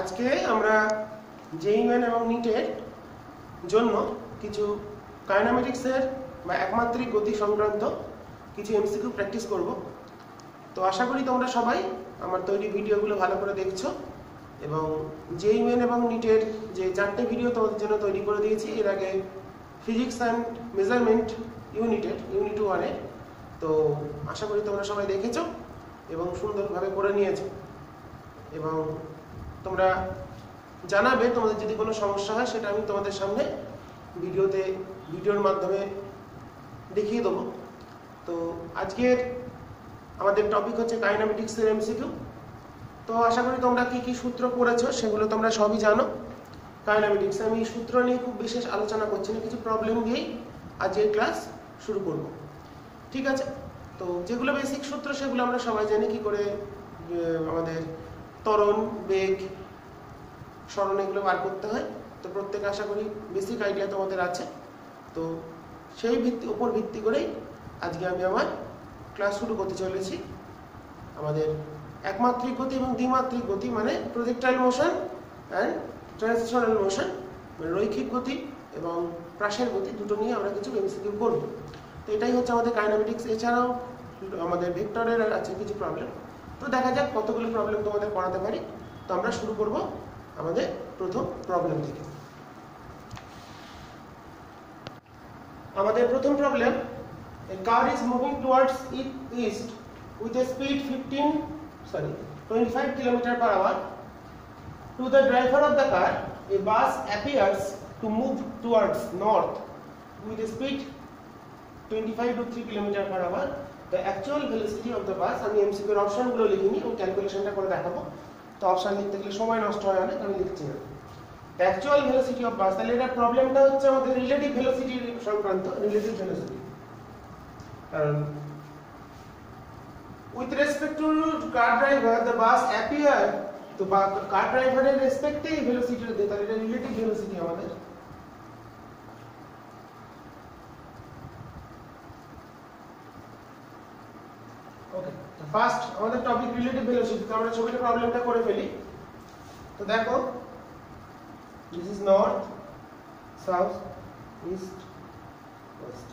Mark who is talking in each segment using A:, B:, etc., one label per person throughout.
A: আজকে আমরা জেইইউএন এবং নিটের জন্য কিছু কাইনেমেটিক্সের বা একমাত্রিক গতি সংক্রান্ত কিছু এমসিকিউ প্র্যাকটিস করব। তো আশা করি তোমরা সবাই আমার তৈরি ভিডিওগুলো ভালো করে দেখছো এবং জেইইউএন এবং নিটের যে 4টে ভিডিও তোমাদের জন্য তৈরি করে দিয়েছি এর আগে ফিজিক্স অ্যান্ড মেজারমেন্ট ইউনিট 1-এর, তো আশা করি তোমরা সবাই দেখেছো এবং সুন্দরভাবে করে নিয়েছো এবং তোমরা জানাবে তোমাদের যদি কোনো সমস্যা হয়, সেটা আমি তোমাদের সামনে ভিডিওর মাধ্যমে দেখিয়ে দেবো। তো আজকের আমাদের টপিক হচ্ছে কাইনেমেটিক্সের এমসিকিউ। তো আশা করি তোমরা কি কি সূত্র পড়েছো সেগুলো তোমরা সবই জানো। কাইনেমেটিক্স আমি সূত্র নিয়ে খুব বিশেষ আলোচনা করছি না, কিছু প্রবলেম দিয়েই আজকের ক্লাস শুরু করব। ঠিক আছে, তো যেগুলো বেসিক সূত্র সেগুলো আমরা সবাই জানি, কি করে আমাদের ত্বরণ, বেগ, সরণ এগুলো বার করতে হয়। তো প্রত্যেকে আশা করি বেসিক আইডিয়া তোমাদের আছে। তো সেই উপর ভিত্তি করেই আজকে আমি আমার ক্লাস শুরু করতে চলেছি। আমাদের একমাত্রিক গতি এবং দ্বিমাত্রিক গতি মানে projectile motion and translational motion, মানে রৈখিক গতি এবং প্রাসের গতি, দুটো নিয়ে আমরা কিছু এমসিকিউ করব। তো এটাই হচ্ছে আমাদের কাইনেমেটিক্স। এছাড়াও আমাদের ভেক্টরের আছে কিছু প্রবলেম। তো দেখা যাক কতগুলো প্রবলেম তোমাদের করাতে পারি। তো আমরা শুরু করব আমাদের প্রথম প্রবলেম থেকে। আমাদের প্রথম problem, a car is moving towards east with a speed 25 km/h. To the driver of the car, a bus appears to move towards north with a speed 25 km/h. The actual velocity of the bus, আমি এমসিকিউর অপশনগুলো লিখিনি এবং ক্যালকুলেশনটা করে দেখাবো। তো option লিখতে গেলে সময় নষ্ট হয় অনেক, আমি লিখছি না। The actual velocity of bus, তাহলে এটা প্রবলেমটা হচ্ছে আমাদের রিলেটিভ ভেলোসিটি সংক্রান্ত। রিলেটিভ ভেলোসিটি, কারণ with respect to car driver the bus appear, তো কার ড্রাইভারের রেসপেক্টে এই ভেলোসিটিটা দেয়, তাহলে এটা রিলেটিভ ভেলোসিটি আমাদের। ওকে, তো ফার্স্ট আমাদের টপিক রিলেটিভ ভেলোসিটি। তো আমরা ছবিটা প্রবলেমটা করে ফেলি। তো দেখো, this is north, south, east, west.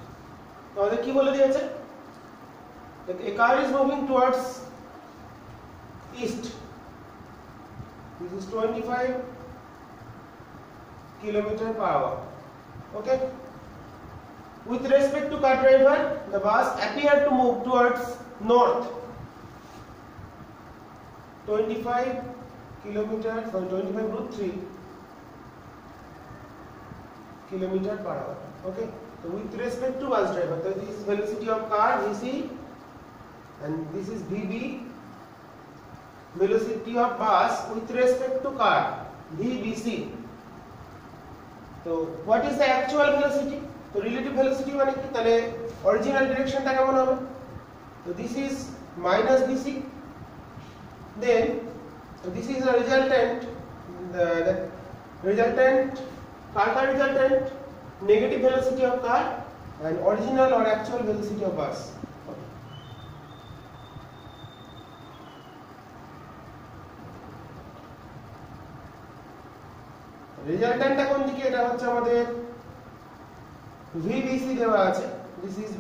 A: তো আমাদের কি বলে দিয়েছে? A car is moving towards east. This is 25 km/h. Okay. With respect to car driver, the bus appear to move towards north. 25 √3 km/h. Okay. So with respect to bus driver, so this is velocity of car vc and this is vb. Velocity of bus with respect to car vbc. So what is the actual velocity? So relative velocity মানে কি? তাহলে original ডিরেকশনটা কেমন হবে? So this is minus bc, then this is the resultant, the resultant car resultant, negative velocity of car and original or actual velocity of bus. রেজাল্ট্যান্টটা কোন দিকে? এটা হচ্ছে আমাদের VBC দেওয়া আছে। This is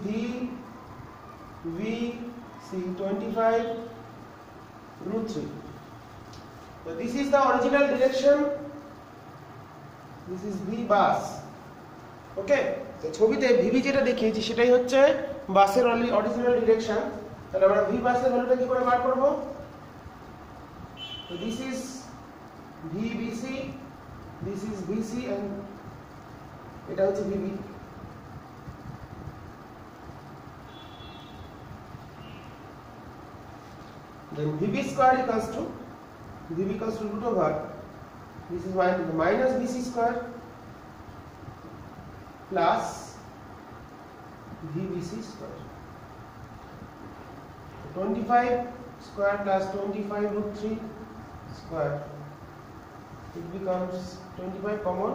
A: VBC 25 √3. So this is the original direction. This is V bus. Okay, তো ছবিতে VB যেটা দেখিয়েছি সেটাই হচ্ছে বাসের অরিজিনাল ডিরেকশন। তাহলে আমরা V বাসের ভ্যালুটা কি করে বার করব? So this is VBC, this is VC and এটা হচ্ছে VB. Then VB square equals to √, this is minus VC square plus VBC square. 25 square plus 25 √3 square, it becomes 25 common,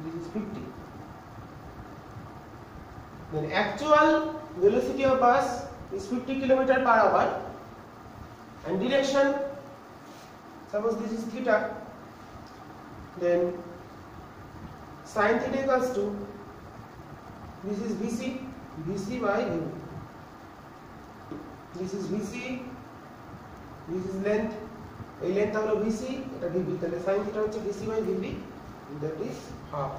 A: this is 50. Then actual velocity of bus is 50 km/h and direction, suppose this is theta, then sin theta equals to, this is VC by VB. This is VC, this is length, এই length হলো VC, এটা VB, তাহলে sin theta হচ্ছে VC by VB, that is half,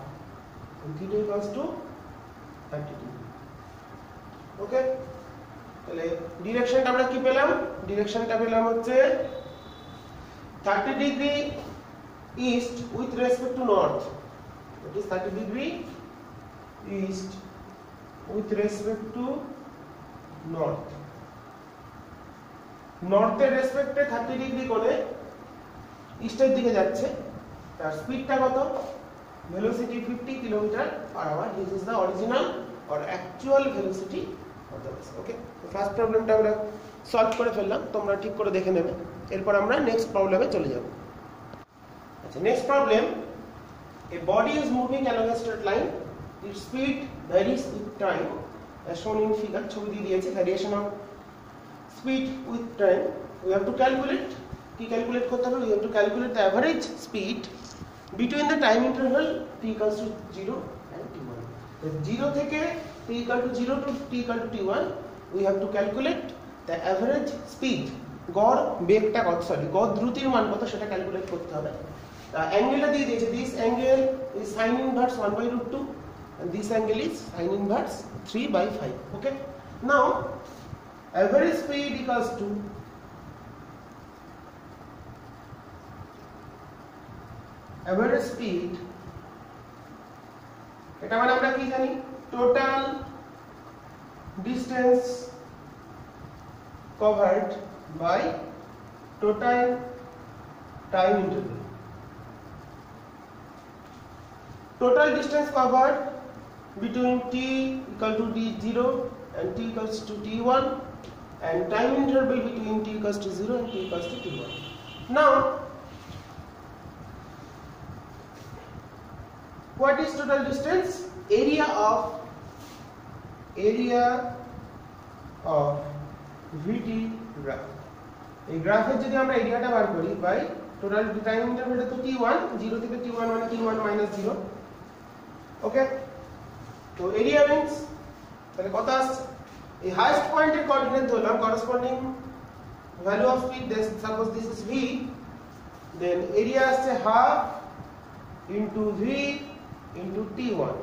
A: and theta equals to 30 degree. ওকে, তাহলে ডিরেকশনটা আমরা কি পেলাম? ডিরেকশনটা পেলাম হচ্ছে 30 degree east with respect to north. That is 30 degree east with respect to north. নর্থের রেসপেক্টে 30 ডিগ্রি কোণে ইস্টের দিকে যাচ্ছে। তার স্পিডটা কত? Velocity 50 km/h. This is the original or actual velocity of the vessel. Okay, তো ফার্স্ট প্রবলেমটা আমরা সলভ করে ফেললাম, তোমরা ঠিক করে দেখে নেবে। এরপর আমরা নেক্সট প্রবলেমে চলে যাব। আচ্ছা, next problem, A body is moving along A straight line, it's speed varies with time as শোন ইন ফিগার। ছবি দিয়ে দিয়েছে, variation of speed with time. We have to calculate, কি ক্যালকুলেট করতে হবে? We have to calculate the average speed between the time interval t equals to 0 and t1. 0 থেকে t equal to 0 to t equal to t1, we have to calculate the average speed. গড় বেগটা কত, sorry গড় দ্রুতির মান কত সেটা calculate করতে হবে। অ্যাঙ্গেলটা দিয়ে দিয়েছে, this angle is sin inverse 1/√2 and this angle is sin inverse 3/5. Okay, now average speed equals to average speed, এটা মানে আমরা কি জানি? Total distance covered by total time interval. Total distance covered between t equal to t0 and t equals to t1, and time interval between t equals to 0 and t equals to t1. Now, what is total distance? Area of VT graph. এই গ্রাফের যদি আমরা এরিয়াটা বার করি by total time ইন্টারভ্যালটা তো t1, 0 থেকে t1 মানে t1 - 0। ওকে, তো এরিয়া মিন্স তাহলে কত আসছে? এই হাইয়েস্ট পয়েন্টের কোঅর্ডিনেট ধরলাম, corresponding value of speed, suppose this is v, then area আসছে half into v into t1,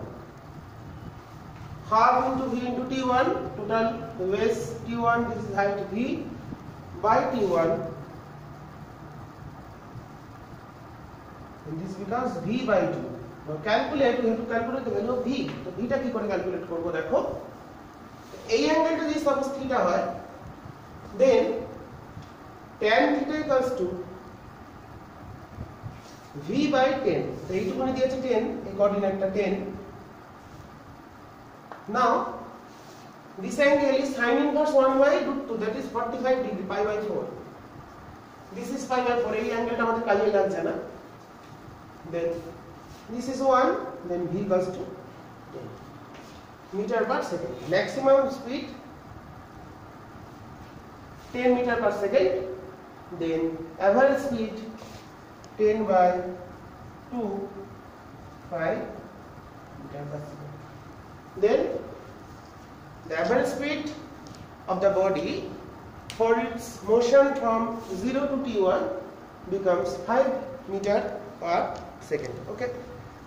A: half into v into t1, total base t1, this is height v by t1, and this becomes v by 2. Now calculate, we have to calculate the value of v. তো v টা কি করে calculate করব? দেখো, এই অ্যাঙ্গেলটা যদি suppose theta হয়, দেন tan theta equals to v by 10. তো এইটুকুনি দিয়েছে 10, এই কোঅর্ডিনেটটা 10। Now this angle is sin inverse 1/√2, that is 45 degree, pi by 4. This is pi by 4, এই অ্যাঙ্গেলটা আমাদের কাজে লাগছে না। Then this is 1, then v equals to 10 meter per second. Maximum speed 10 meter per second, then average speed 10 by 2, 5 meter per second. Then the average speed of the body for its motion from 0 to t1 becomes 5 meter per second. Okay,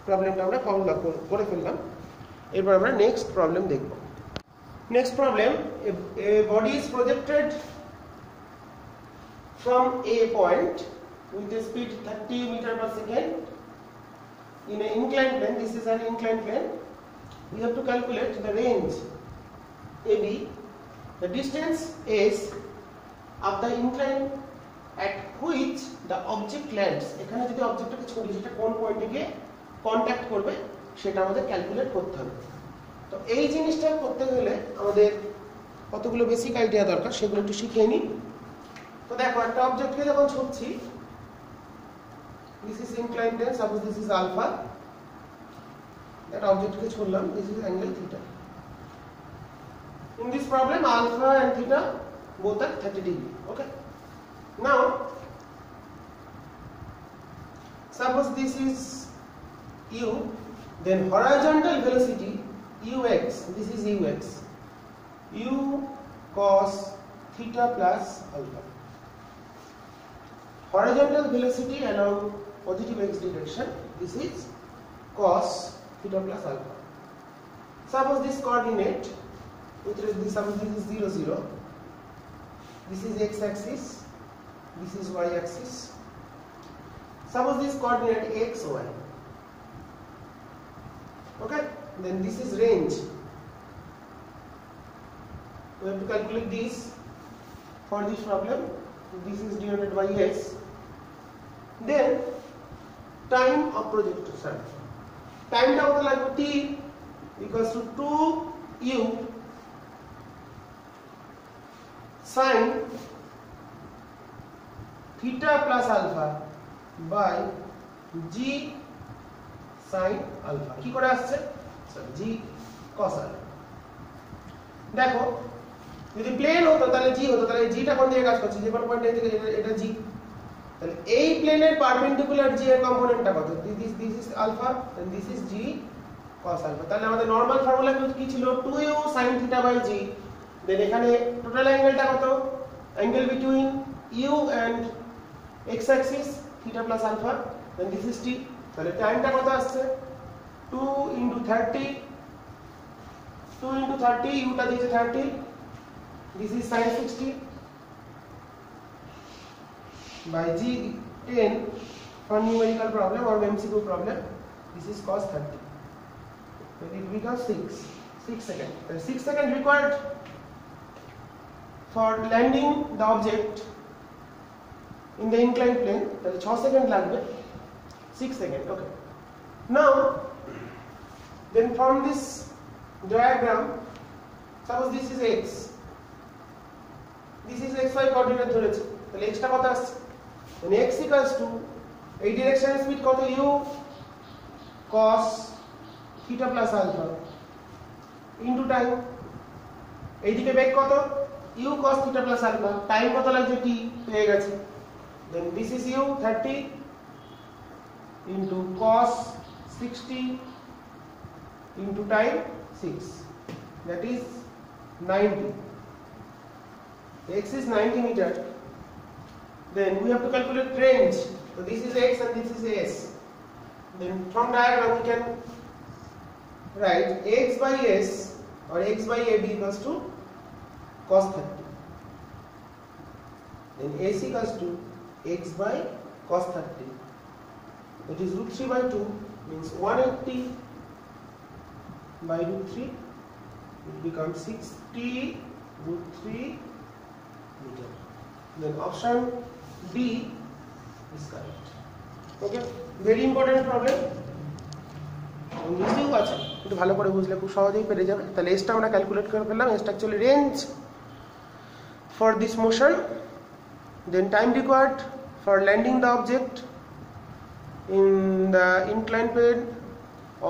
A: প্রবলেমটা আমরা formula করে ফেললাম। এরপর আমরা next problem দেখব। Next problem, a body is projected from a point with a speed 30 meter per second in an inclined plane. This is an inclined plane. We have to calculate the range AB, the distance S of the incline at which the object lands. এখানে যদি অবজেক্টটাকে ছড়ি সেটা কোন পয়েন্টে গিয়ে contact করবে সেটা আমাদের ক্যালকুলেট করতে হবে। তো এই জিনিসটা করতে গেলে আমাদের কতগুলো বেসিক আইডিয়া দরকার, সেগুলো একটু শিখিয়ে নিই। তো দেখো, একটা অবজেক্টকে যখন ছুটছি, this is inclined plane, suppose this is alpha, একটা অবজেক্টকে ছুড়লাম, this is angle theta. In this problem, alpha and theta both are 30 degree. Okay. Now, suppose this is u, then horizontal velocity ux, this is ux, u cos theta plus alpha. Horizontal velocity along positive x direction, this is cos theta plus alpha. Suppose this coordinate, suppose this is 0, 0, this is x axis, this is y axis. Suppose this coordinate x, y. Okay, then this is range. We have to calculate this for this problem. This is denoted by s. Then time of projection. Time টা কত লাগবে t equals to 2u sin theta plus alpha by g sin alpha. কি করে আসছে? g cos alpha. দেখো যদি plane হতো তাহলে g হতো, তাহলে g টা কোন দিকে কাজ করছে? যে কোন পয়েন্ট থেকে এটা g, তাহলে এই প্লেনের পারপেন্ডিকুলার g এর কম্পোনেন্টটা কত? this is alpha and this is g cos alpha. তাহলে আমাদের নরমাল ফর্মুলা কি ছিল? 2u sin theta by g. দেন এখানে টোটাল অ্যাঙ্গেলটা কত? Angle between u and x axis theta plus alpha, then this is t. তাহলে টাইমটা কত আসছে? 2 into 30, 2 into 30, u টা দিয়েছে 30, this is sin 60 by g 10 for numerical problem or MCQ problem, this is cos 30. Then it becomes 6 seconds. 6 seconds required for landing the object in the inclined plane. তাহলে 6 second লাগবে, 6 second. Okay, now then from this diagram, suppose this is x, this is xy coordinate ধরেছে, তাহলে x টা কত আসছে? then x equals to এই direction speed কত? u cos theta plus alpha into time. এইদিকে বেগ কত? u cos theta plus alpha. Time কত লাগছে? t পেয়ে গেছে. then this is u 30 into cos 60 into time 6, that is 90. X is 90 meter. Then we have to calculate range. So this is x and this is s. Then from diagram we can write x by s or x by ab equals to cos 30. Then ac equals to x by cos 30. That is root 3 by 2, means 180 by root 3. It becomes 60 root 3 meter. Then option D is correct. Okay, very important problem. ইজিও আছে, একটু ভালো করে বুঝলে খুব সহজেই পেরে যাবে. তাহলে এসটা আমরা ক্যালকুলেট করে ফেললাম. এসটা actually range for this motion. Then time required for landing the object in the inclined plane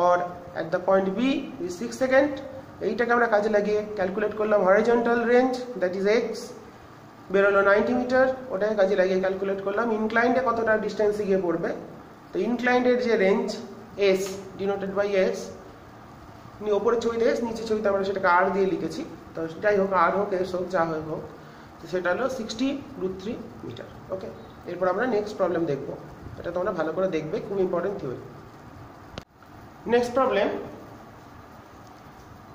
A: or at the point B is 6 seconds. এইটাকে আমরা কাজে লাগিয়ে ক্যালকুলেট করলাম horizontal range, that is x, বেরোলো 90 মিটার. ওটাকে কাজে লাগিয়ে ক্যালকুলেট করলাম ইনক্লাইন্ডে কতটা ডিস্টেন্সে গিয়ে পড়বে. তো ইনক্লাইন্ডের যে range s denoted by s, ওপরে ছবিতে s, নিচে ছবিতে আমরা সেটাকে r দিয়ে লিখেছি. তো যাই হোক, r হোক s হোক যা হোক, তো সেটা হলো 60 √ 3 মিটার. ওকে, এরপর আমরা নেক্সট প্রবলেম দেখবো. এটা তোমরা ভালো করে দেখবে, খুব ইম্পর্টেন্ট থিওরি. নেক্সট প্রবলেম,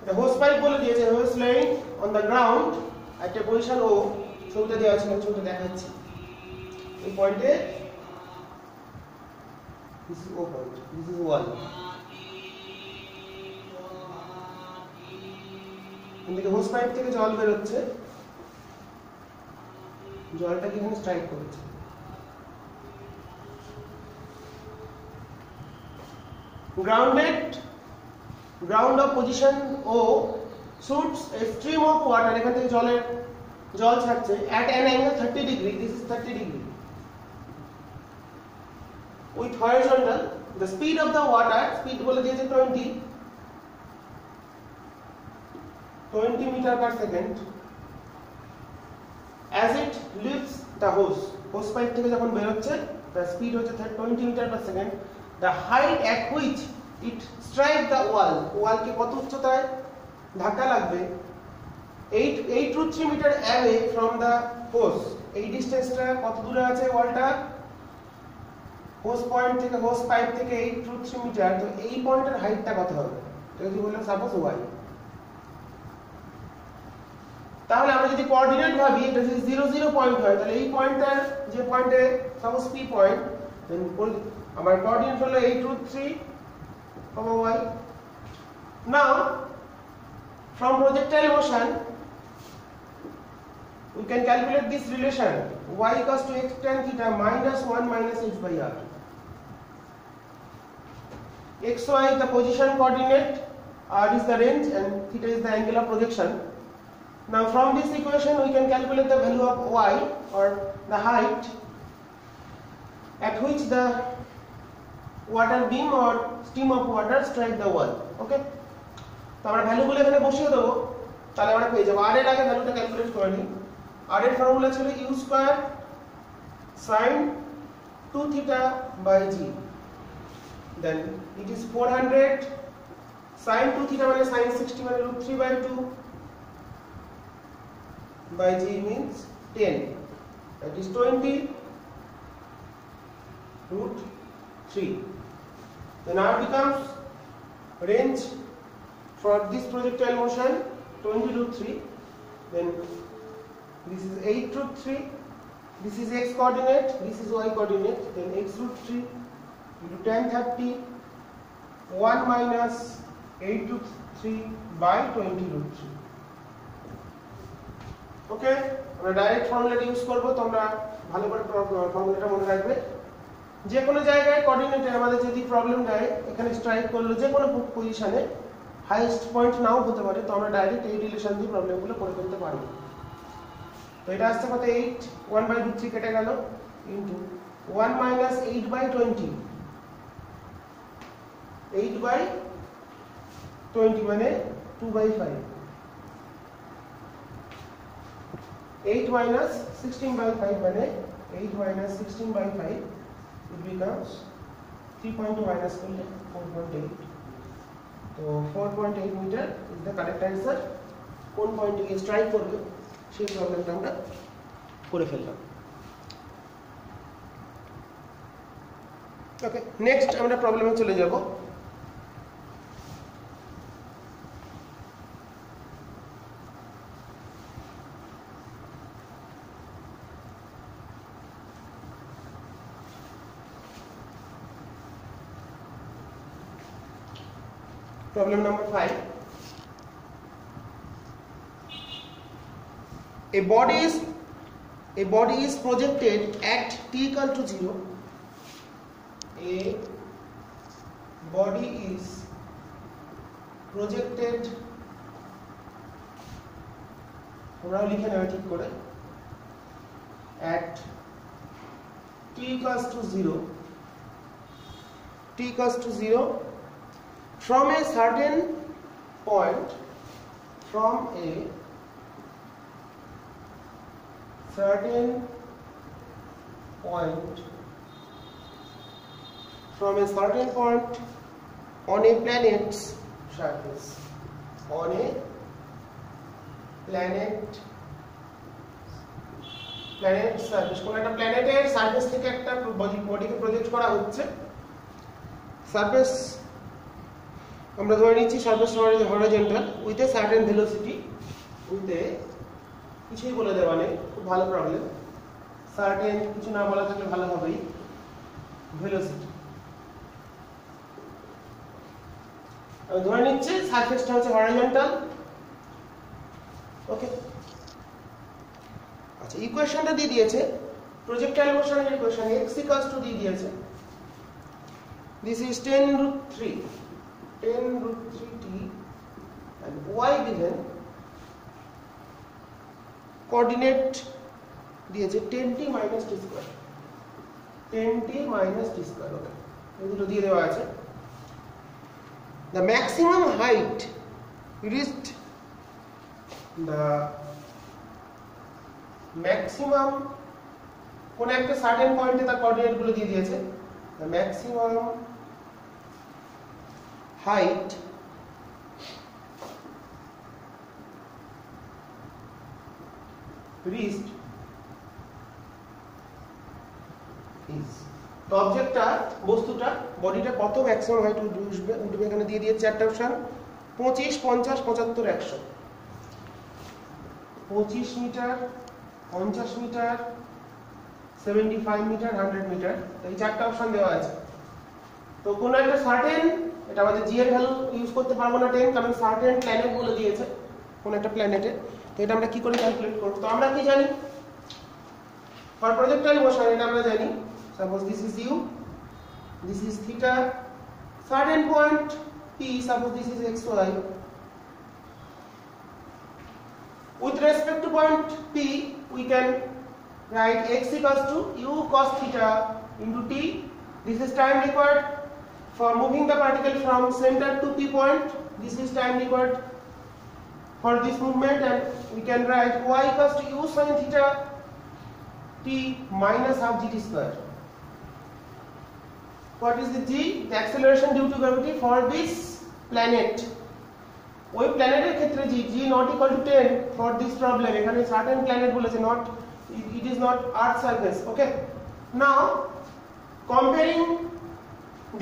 A: এটা হোস পাইপ বলে দিয়েছে, hose laying on the ground at a position O. ছবিটা দেওয়া আছে, ছবিটা দেখাচ্ছি. এই পয়েন্টে this is O point, this is 1. এদিকে হোস পাইপ থেকে জল বের হচ্ছে, জলটাকে এখানে স্ট্রাইক করেছে. ground of position O shoots a stream of water, এখান থেকে জল ছাড়ছে at an angle 30 degree, this is 30 degree, with horizontal. The speed of the water, speed বলে দিয়েছে 20 meter per second as it leaves the hose. Hose pipe থেকে যখন বের হচ্ছে, the speed হচ্ছে 20 meter per second. the height at which it strike the wall, wall কে কত উচ্চতায় ধাক্কা লাগবে 8 metre away from the hose, এই ডিসটেন্সটা কত দূরে আছে ওয়ালটা হোস পয়েন্ট থেকে হোস পাইপ থেকে 8 মিটার, তো এই পয়েন্টের হাইটটা কত হবে যদি বললাম সাপোজ y, তাহলে আমরা যদি কোঅর্ডিনেট ভাবি এটা যদি 0 0 পয়েন্ট হয় তাহলে এই পয়েন্টটার যে পয়েন্টে সাপোজ p পয়েন্ট, দেন আমার কোঅর্ডিনেট হলো 8 y. Now from projectile motion we can calculate this relation y equals to x tan theta minus 1 minus h by r. xy is the position coordinate, r is the range, and theta is the angle of projection. Now from this equation we can calculate the value of y, or the height at which the water beam or stream of water strike the wall. Okay, তো আমরা ভ্যালুগুলো এখানে বসিয়ে দেব, তাহলে আমরা পেয়ে যাব r এর আগে ভ্যালুটা ক্যালকুলেট করে নিই। r এর ফর্মুলা ছিল u square sin 2 theta by g, then it is 400 sin 2 theta মানে sin 60 মানে √3 by 2 by g means 10, that is 20 √3. Then r becomes range for this projectile motion 20 √3, then this is 8 √3, this is x coordinate, this is y coordinate, then x √3 into tan 30 1 minus 8 √3 by 20 √3. ওকে, আমরা direct ফর্মুলাটা use করব, তোমরা ভালো করে ফর্মুলাটা মনে রাখবে। যে কোনো জায়গায় কোঅর্ডিনেটে আমাদের যদি প্রবলেম দেয়, এখানে স্ট্রাইক করলো যে কোনো পজিশনে হাইয়েস্ট পয়েন্ট নাও হতে পারে, তো আমরা ডাইরেক্ট এই রিলেশন দিয়ে প্রবলেমগুলো করে ফেলতে পারবো। তো এটা আসছে কত 8 1 by √3 কেটে গেল ইনটু 1 minus 8 by 20, 8 by 20 মানে 2 by 5, 8 minus 16 by 5 মানে 8 minus 16 by 5, it becomes 3.2 minus করলে 4.8, তো 4.8 metre is the correct answer. কোন পয়েন্টে গিয়ে স্ট্রাইক করবে সেই প্রবলেমটা আমরা করে ফেললাম। ওকে, নেক্সট আমরা প্রবলেমে চলে যাব। Problem number 5. A body is projected at t equal to 0. A body is projected, তোমরাও লিখে নেবে ঠিক করে, at t equals to 0. T equals to 0 from a certain point, from a certain point, from a certain point on a planet's surface, on a planet surface, কোন একটা প্ল্যানেটের surface থেকে একটা বডিকে project করা হচ্ছে। সার্ফেস আমরা ধরে নিচ্ছি surface horizontal with a certain velocity, with a কিছুই বলে দেওয়া নেই, খুব ভালো প্রবলেম, সার্টেন কিছু না বলা থাকলে ভালো হবেই, ভেলোসিটি। আমি ধরে নিচ্ছি সার্ফেসটা হচ্ছে হরিজন্টাল। ওকে, আচ্ছা ইকুয়েশনটা দিয়ে দিয়েছে, প্রজেক্টাইল মোশনের ইকুয়েশন x ইকুয়ালস টু দিয়ে দিয়েছে, this is 10√3 10√3t and y given, coordinate দিয়েছে 10t minus t square, 10t minus t square। ওকে, এগুলো দিয়ে দেওয়া আছে। The maximum height reached, the maximum কোন একটা সার্টেন পয়েন্টে তার কোঅর্ডিনেট গুলো দিয়ে দিয়েছে, the maximum height reached is, তো অবজেক্টটা বস্তুটা বডিটা কত ম্যাক্সিমাম হাইট উঠবে এখানে দিয়ে দিয়েছে চারটা option 25 50 75 100 25 metre 50 metre 75 metre 100 metre, তো এই চারটা অপশন দেওয়া আছে। তো কোন একটা সার্টেন, এটা আমাদের জি এর ভ্যালু ইউজ করতে পারবো না 10, কারণ সার্টেন প্ল্যানেট বলে দিয়েছে কোন একটা প্ল্যানেটে। তো এটা আমরা কি করে ক্যালকুলেট করব? তো আমরা কি জানি ফর প্রজেক্টাইল মোশন, এটা আমরা জানি suppose this is u, this is theta, certain point P, suppose this is x y. With respect to point P, we can write x equals to u cos theta into t. This is time required for moving the particle from center to P point. This is time required for this movement, and we can write y equals to u sin theta t minus half gt square. What is the g? The acceleration due to gravity for this planet. ওই প্ল্যানেটের ক্ষেত্রে g g not equal to 10 for this problem. এখানে certain planet বলেছে, not it is not earth surface. Okay, now comparing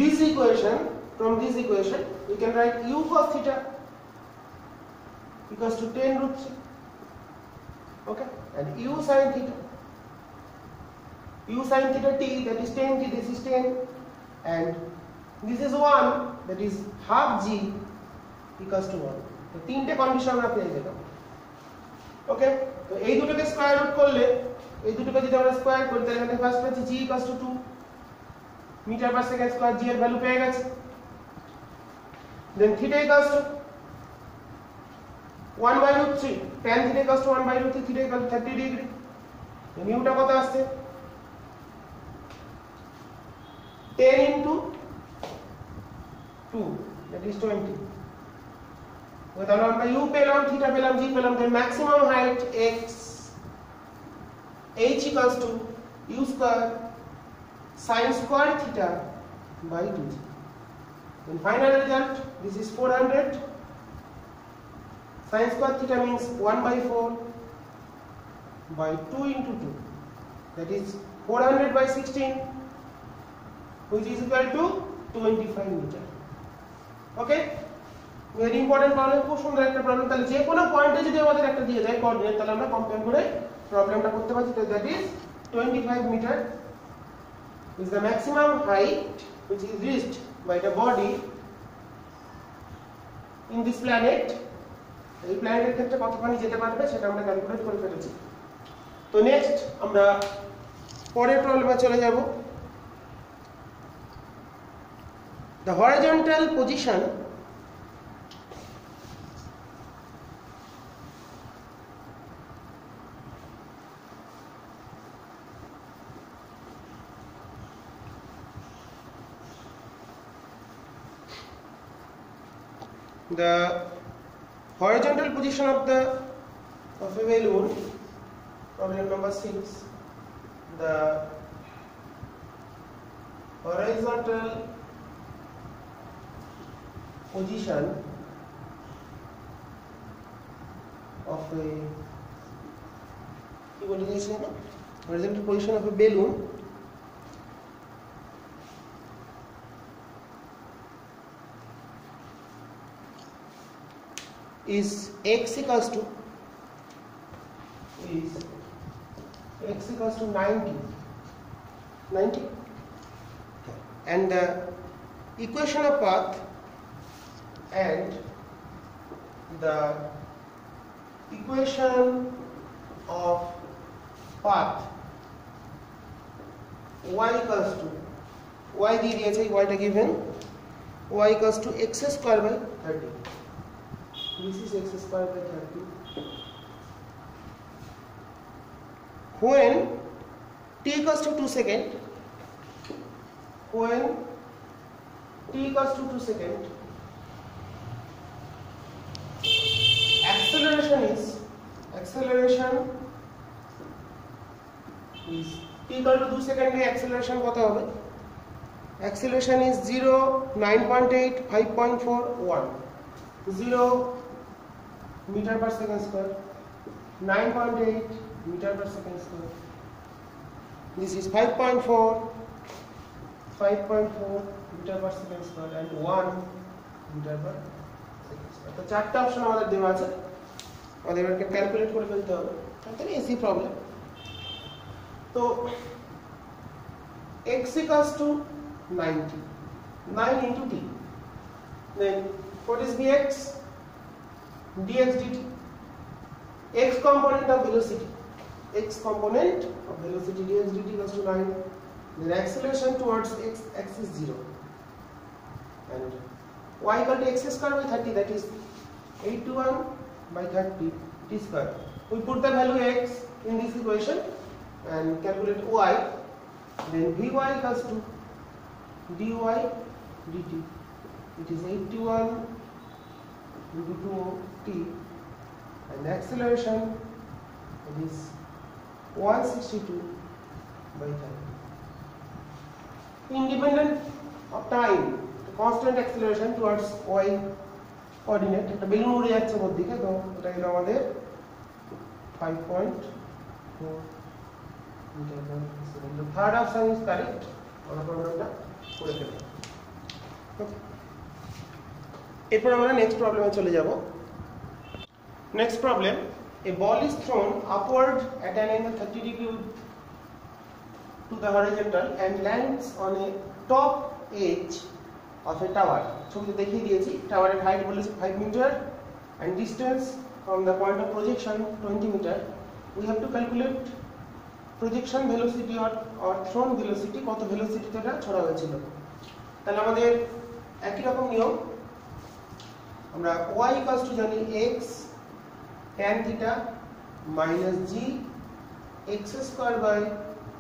A: this equation, from this equation we can write u cos theta equals to 10 root 3, okay, and u sin theta t, that is 10 g, this is 10, and this is 1, that is half g equals to 1. তো তিনটে condition আমরা পেয়ে গেলাম। ওকে, তো এই দুটোকে square root করলে, এই দুটোকে যদি আমরা স্কয়ার করি তাহলে এখানে ফার্স্ট পাচ্ছি g equals to 2 metre per second square, g এর ভ্যালু পেয়ে গেছে। Then theta equals to 1 by root 3, tan theta equals to 1 by root 3, theta equals to 30 degree. মিউটা কত আসছে? 10 into 2, that is 20. তাহলে আমরা u পেলাম, থিটা পেলাম, g পেলাম, then maximum height x h equals to u square sin square theta by 2g. Then final result, this is 400, sin square theta means 1 by 4 by 2 into 2, that is 400 by 16, which is equal to 25 meter. Okay, very important problem, খুব সুন্দর একটা problem. তাহলে যে কোনো পয়েন্টে যদি আমাদের একটা দিয়ে যায় কোঅর্ডিনেট, তাহলে আমরা কম্পেয়ার করে প্রবলেমটা করতে পারছি। তো that is 25 metre is the maximum height which is reached by the body in this planet. এই প্ল্যানেটের ক্ষেত্রে কতখানি যেতে পারবে সেটা আমরা ক্যালকুলেট করে ফেলেছি। তো নেক্সট আমরা পরের প্রবলেমে চলে যাব। The horizontal position of a balloon, problem number 6. The horizontal position of a horizontal position of a balloon is x equals to 90, and the equation of path and the equation of path y equals to y দিয়ে দিয়েছে, y টা given, y equals to x square by 30. This is x square by 30. When t equals to 2 seconds, when t equals to 2 seconds, acceleration is t equal to 2 seconds, acceleration কত হবে? acceleration is 0, 9.8, 5.4, 1. 0 meter per second square, 9.8 meter per second square. This is 5.4, 5.4 meter per second square and 1 meter per second square. তো চারটা option আমাদের দেওয়া আছে, আমাদের এটাকে calculate করে ফেলতে হবে। তাহলে এসি প্রবলেম। তো x equals to 90, 9 into t. Then what is bx? dx dt. X component of velocity. X component of velocity dx dt equals to 9. Then acceleration towards x axis 0. And y equal to x square by 30, that is 81 by 30 t square. We put the value x in this equation and calculate y. Then vy equals to dy dt. It is 81 into 2t, and acceleration it is 162 by 30. Independent of time, the constant acceleration towards y coordinate. একটা balloon উড়ে যাচ্ছে ওর দিকে, তো এটা হলো আমাদের 5.4 meter per second. The third option is correct. আমরা প্রবলেমটা করে ফেলব। এরপর আমরা নেক্সট প্রবলেমে চলে যাব। Next problem, a ball is thrown upward at an angle 30 degree to the horizontal and lands on a top edge of a tower. ছবিতে দেখিয়ে দিয়েছি, টাওয়ারের হাইট বলেছে 5 metre and distance from the point of projection 20 meter. We have to calculate projection velocity or thrown velocity, কত ভেলোসিটিতে এটা ছড়া হয়েছিল। তাহলে আমাদের একই রকম নিয়ম, আমরা y equals to জানি x tan theta minus g x square by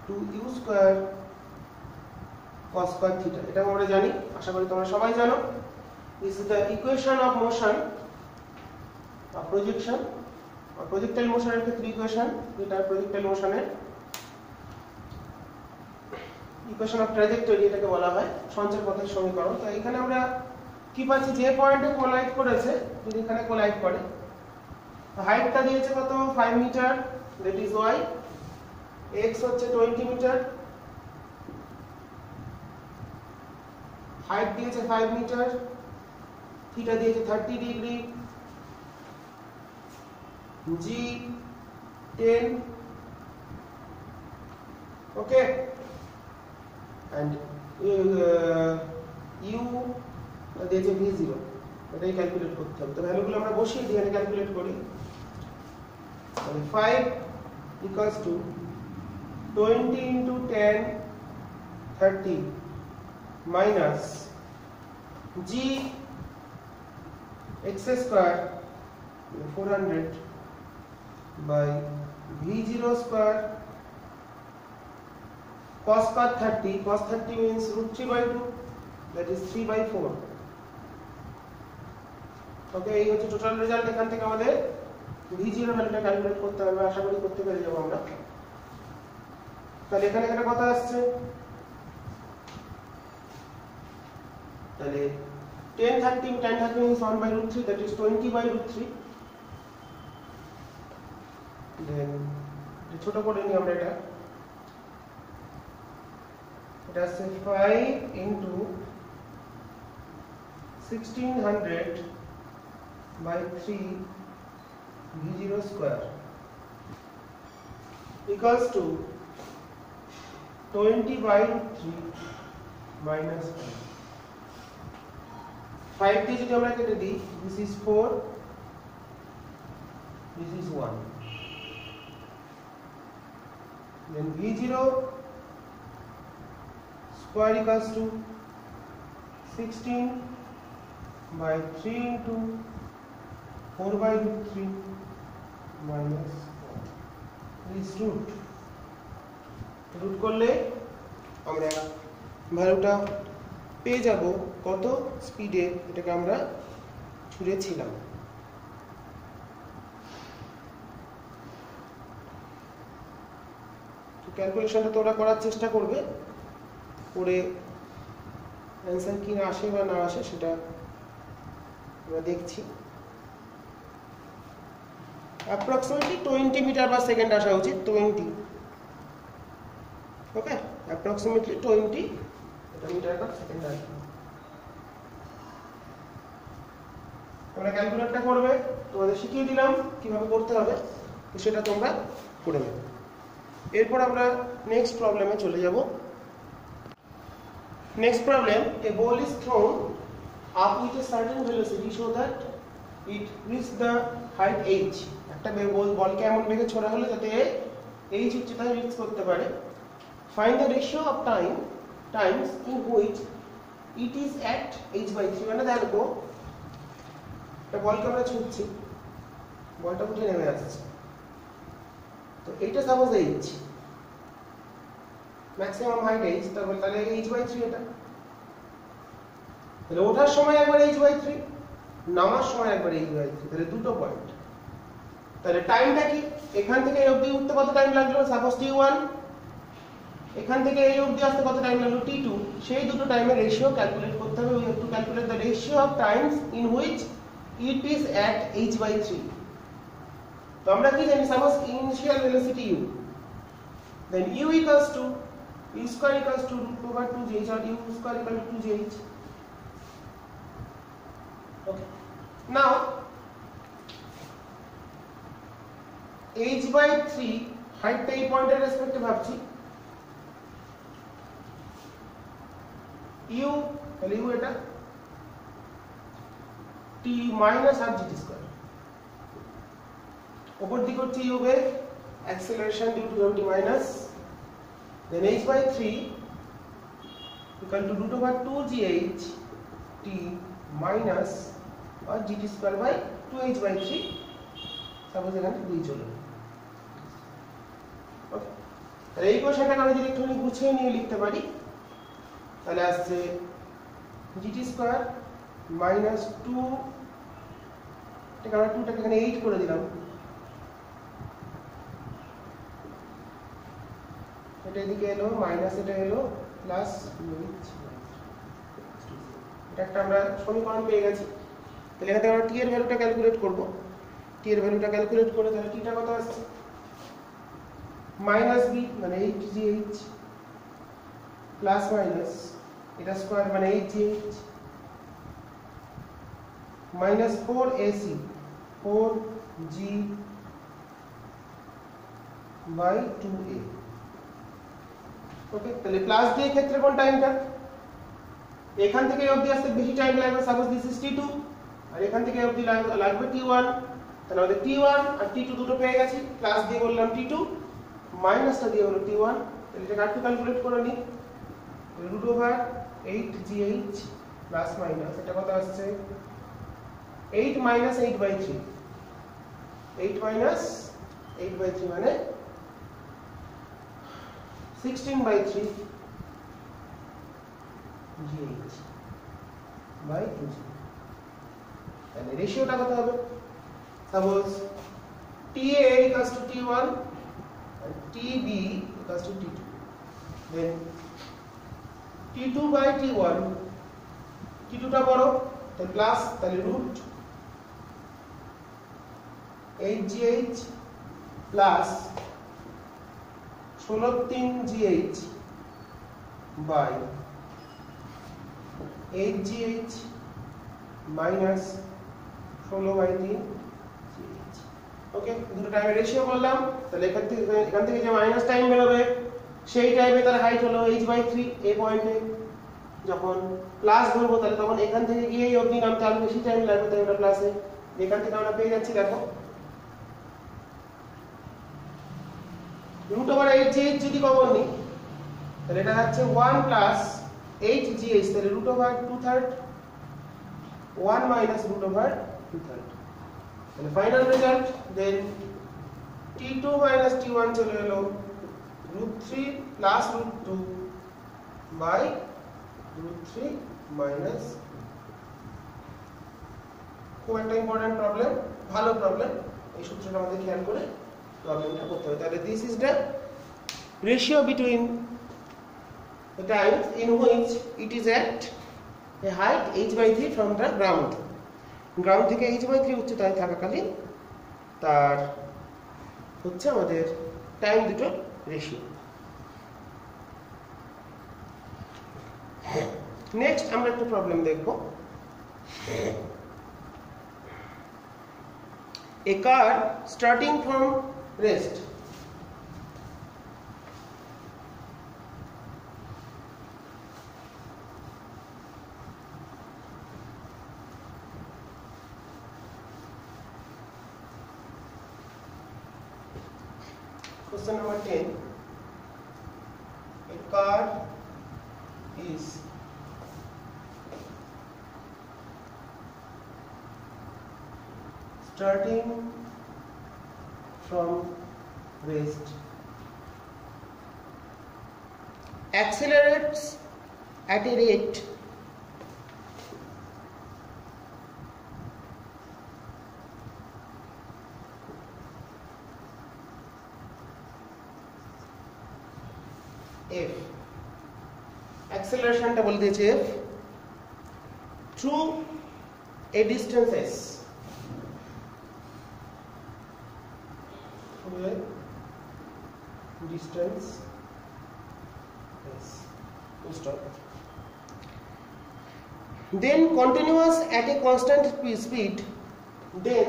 A: 2u square cos square theta, এটা আমরা জানি, আশা করি তোমরা সবাই জানো। This is the equation of motion of projection or projectile motion এর ক্ষেত্রে ইকুয়েশন, যেটা projectile motion এর ইকুয়েশন অফ ট্র্যাজেক্টরি এটাকে বলা হয়, সঞ্চার পথের সমীকরণ। তো এখানে আমরা কি পাচ্ছি, যে পয়েন্টে কোলাইড করেছে যদি এখানে কোলাইড করে, হাইটটা দিয়েছে কত 5 metre, that is y, x হচ্ছে 20 মিটার, হাইট দিয়েছে 5 মিটার, থিটা দিয়েছে 30 degree, g 10, okay, and u দিয়েছে v0, এটাই ক্যালকুলেট করতে হবে। তো ভ্যালুগুলো আমরা বসিয়ে দিয়ে এখানে ক্যালকুলেট করি। তাহলে 5 equals to 20 into 10 30 minus g x square 400 by v0 square cos 30, cos 30 means root 3 by 2, that is 3 by 4. ওকে, এই হচ্ছে টোটাল রেজাল্ট। এখান থেকে আমাদের v0 ভ্যালুটা ক্যালকুলেট করতে হবে, আশা করি করতে পেরে যাব আমরা। তাহলে এখানে একটা কথা আসছে, তাহলে 10 30 means 1 by root 3, that is 20 by root 3. Then ছোট করে নিই আমরা, এটা আছে 5 into 1600 by 3 v0 square equals to 20 by 3 minus 5. 5 দিয়ে যদি আমরা কেটে দিই, this is 4, this is 1. Then v0 square equals to 16 by 3 into 4 by root 3 minus 1. This root করলে আমরা ভ্যালুটা পেয়ে যাব কত স্পিডে এটাকে আমরা ছুঁড়েছিলাম। ক্যালকুলেশনটা তোমরা করার চেষ্টা করবে, করে অ্যান্সার কি আসে বা না আসে সেটা আমরা দেখছি। অ্যাপ্রক্সিমেটলি 20 মিটার পার সেকেন্ড আসা উচিত, 20। ওকে, অ্যাপ্রক্সিমেটলি 20 মিটার পার সেকেন্ড আসবে। তোমরা ক্যালকুলেটটা করবে, তোমাদের শিখিয়ে দিলাম কিভাবে করতে হবে, তো সেটা তোমরা করে নেবে। এরপর আমরা নেক্সট প্রবলেমে চলে যাব। Next problem, a ball is thrown up with a certain velocity so that it reach the height h। একটা বলকে এমন বেগে ছোড়া হলো যাতে h উচ্চতায় রিচ করতে পারে। Find the ratio of Times in which it is at h/3। মানে দেখো একটা বলকে আমরা ছুঁচ্ছি, বলটা উঠে নেমে আসছে, তো এইটা suppose h, maximum height h, তাহলে h/3 এটা। তাহলে ওঠার সময় একবার h/3, নামার সময় একবার h/3, তাহলে দুটো পয়েন্ট। তাহলে টাইমটা কি, এখান থেকে এই অবধি উঠতে কত টাইম লাগলো, সাপোজ t1, এখান থেকে এই অবধি আসতে কত টাইম লাগলো t2। সেই দুটো টাইমের রেশিও ক্যালকুলেট করতে হবে। We have to calculate the ratio of Times in which it is at h/3। তো আমরা কি জানি, suppose initial velocity u, then u equals to u square equals to root over 2gh or u square equal to 2gh. Okay, now h/3 হাইটটা এই পয়েন্টের রেসপেক্টে ভাবছি, u, তাহলে u এটা t minus half gt square, উপর দিকে হচ্ছে u beg, acceleration due to gravity minus, then h/3 equal to root over 2gh t minus or gt square by 2h/3, suppose এখানে 2 চলে। ওকে, তাহলে এই কোশ্চেনটাকে আমি যদি একটুখানি গুছিয়ে নিয়ে লিখতে পারি, তাহলে আসছে gt স্কয়ার মাইনাস 2, এটা আমরা 2টাকে এখানে 8 করে দিলাম, এটা এদিকে এলো মাইনাস, এটা এলো প্লাস, এটা একটা আমরা সমীকরণ পেয়ে গেছি। তাহলে এখান থেকে আমরা t এর ভ্যালুটা ক্যালকুলেট করব। t এর ভ্যালুটা ক্যালকুলেট করে তাহলে t টা কত আসছে, মাইনাস b মানে 8gh প্লাস মাইনাস এটা স্কয়ার মানে 8gh minus 4ac 4g by 2a। ওকে, তাহলে প্লাস দিয়ে ক্ষেত্রে কোন টাইমটা, এখান থেকে অবধি আসতে বেশি টাইম লাগবে, সাপোজ দিস ইজ t2, আর এখান থেকে অবধি লাগবে t1। তাহলে আমাদের t1 আর t2 দুটো পেয়ে গেছি, প্লাস দিয়ে বললাম t2, মাইনাসটা দিয়ে হলো t1। তাহলে এটা কাটতে ক্যালকুলেট করে নিই, root over 8gh plus minus এটা কত আসছে 8 minus 8/3, 8 minus 8/3 মানে 16/3 gh by 2g। তাহলে রেশিওটা কত হবে, suppose ta equals to t1 and tb equals to t2, then t2 by t1, t2 টা বড় তাহলে প্লাস, তাহলে root 8gh plus 16/3gh by 8gh minus 16/3gh। Okay, দুটো টাইমের রেশিও করলাম, তাহলে এখান থেকে যে মাইনাস টাইম বেরোবে সেই টাইমে তার হাইট হলো h/3। এই পয়েন্টে যখন প্লাস ধরবো তাহলে তখন এখান থেকে গিয়ে এই অবধি নামতে আরো বেশি টাইম লাগবে, তাই ওটা প্লাসে। এখান থেকে আমরা পেয়ে যাচ্ছি, দেখো রুট ওভার 8gh যদি কমন নিই তাহলে এটা হচ্ছে 1 প্লাস 8gh, তাহলে root over 2/3, 1 minus root over 2/3। তাহলে ফাইনাল রেজাল্ট দেন t2 মাইনাস t1 চলে এলো √3 প্লাস √2 বাই √3 মাইনাস। খুব একটা ইম্পর্টেন্ট প্রবলেম, ভালো প্রবলেম, এই সূত্রটা আমাদের খেয়াল করে প্রবলেমটা করতে হবে। তাহলে this is the ratio between the times in which it is at a height h/3 from the ground থেকে h/3 উচ্চতায় থাকাকালীন তার হচ্ছে আমাদের টাইম দুটোর রেশিও। নেক্সট আমরা একটা প্রবলেম দেখব। A car starting from rest Question number 10. A car is starting from rest, accelerates at a rate f, acceleration টা বলে দিয়েছে f, through a distance s, through a distance s, stop, then continuous at a constant speed, then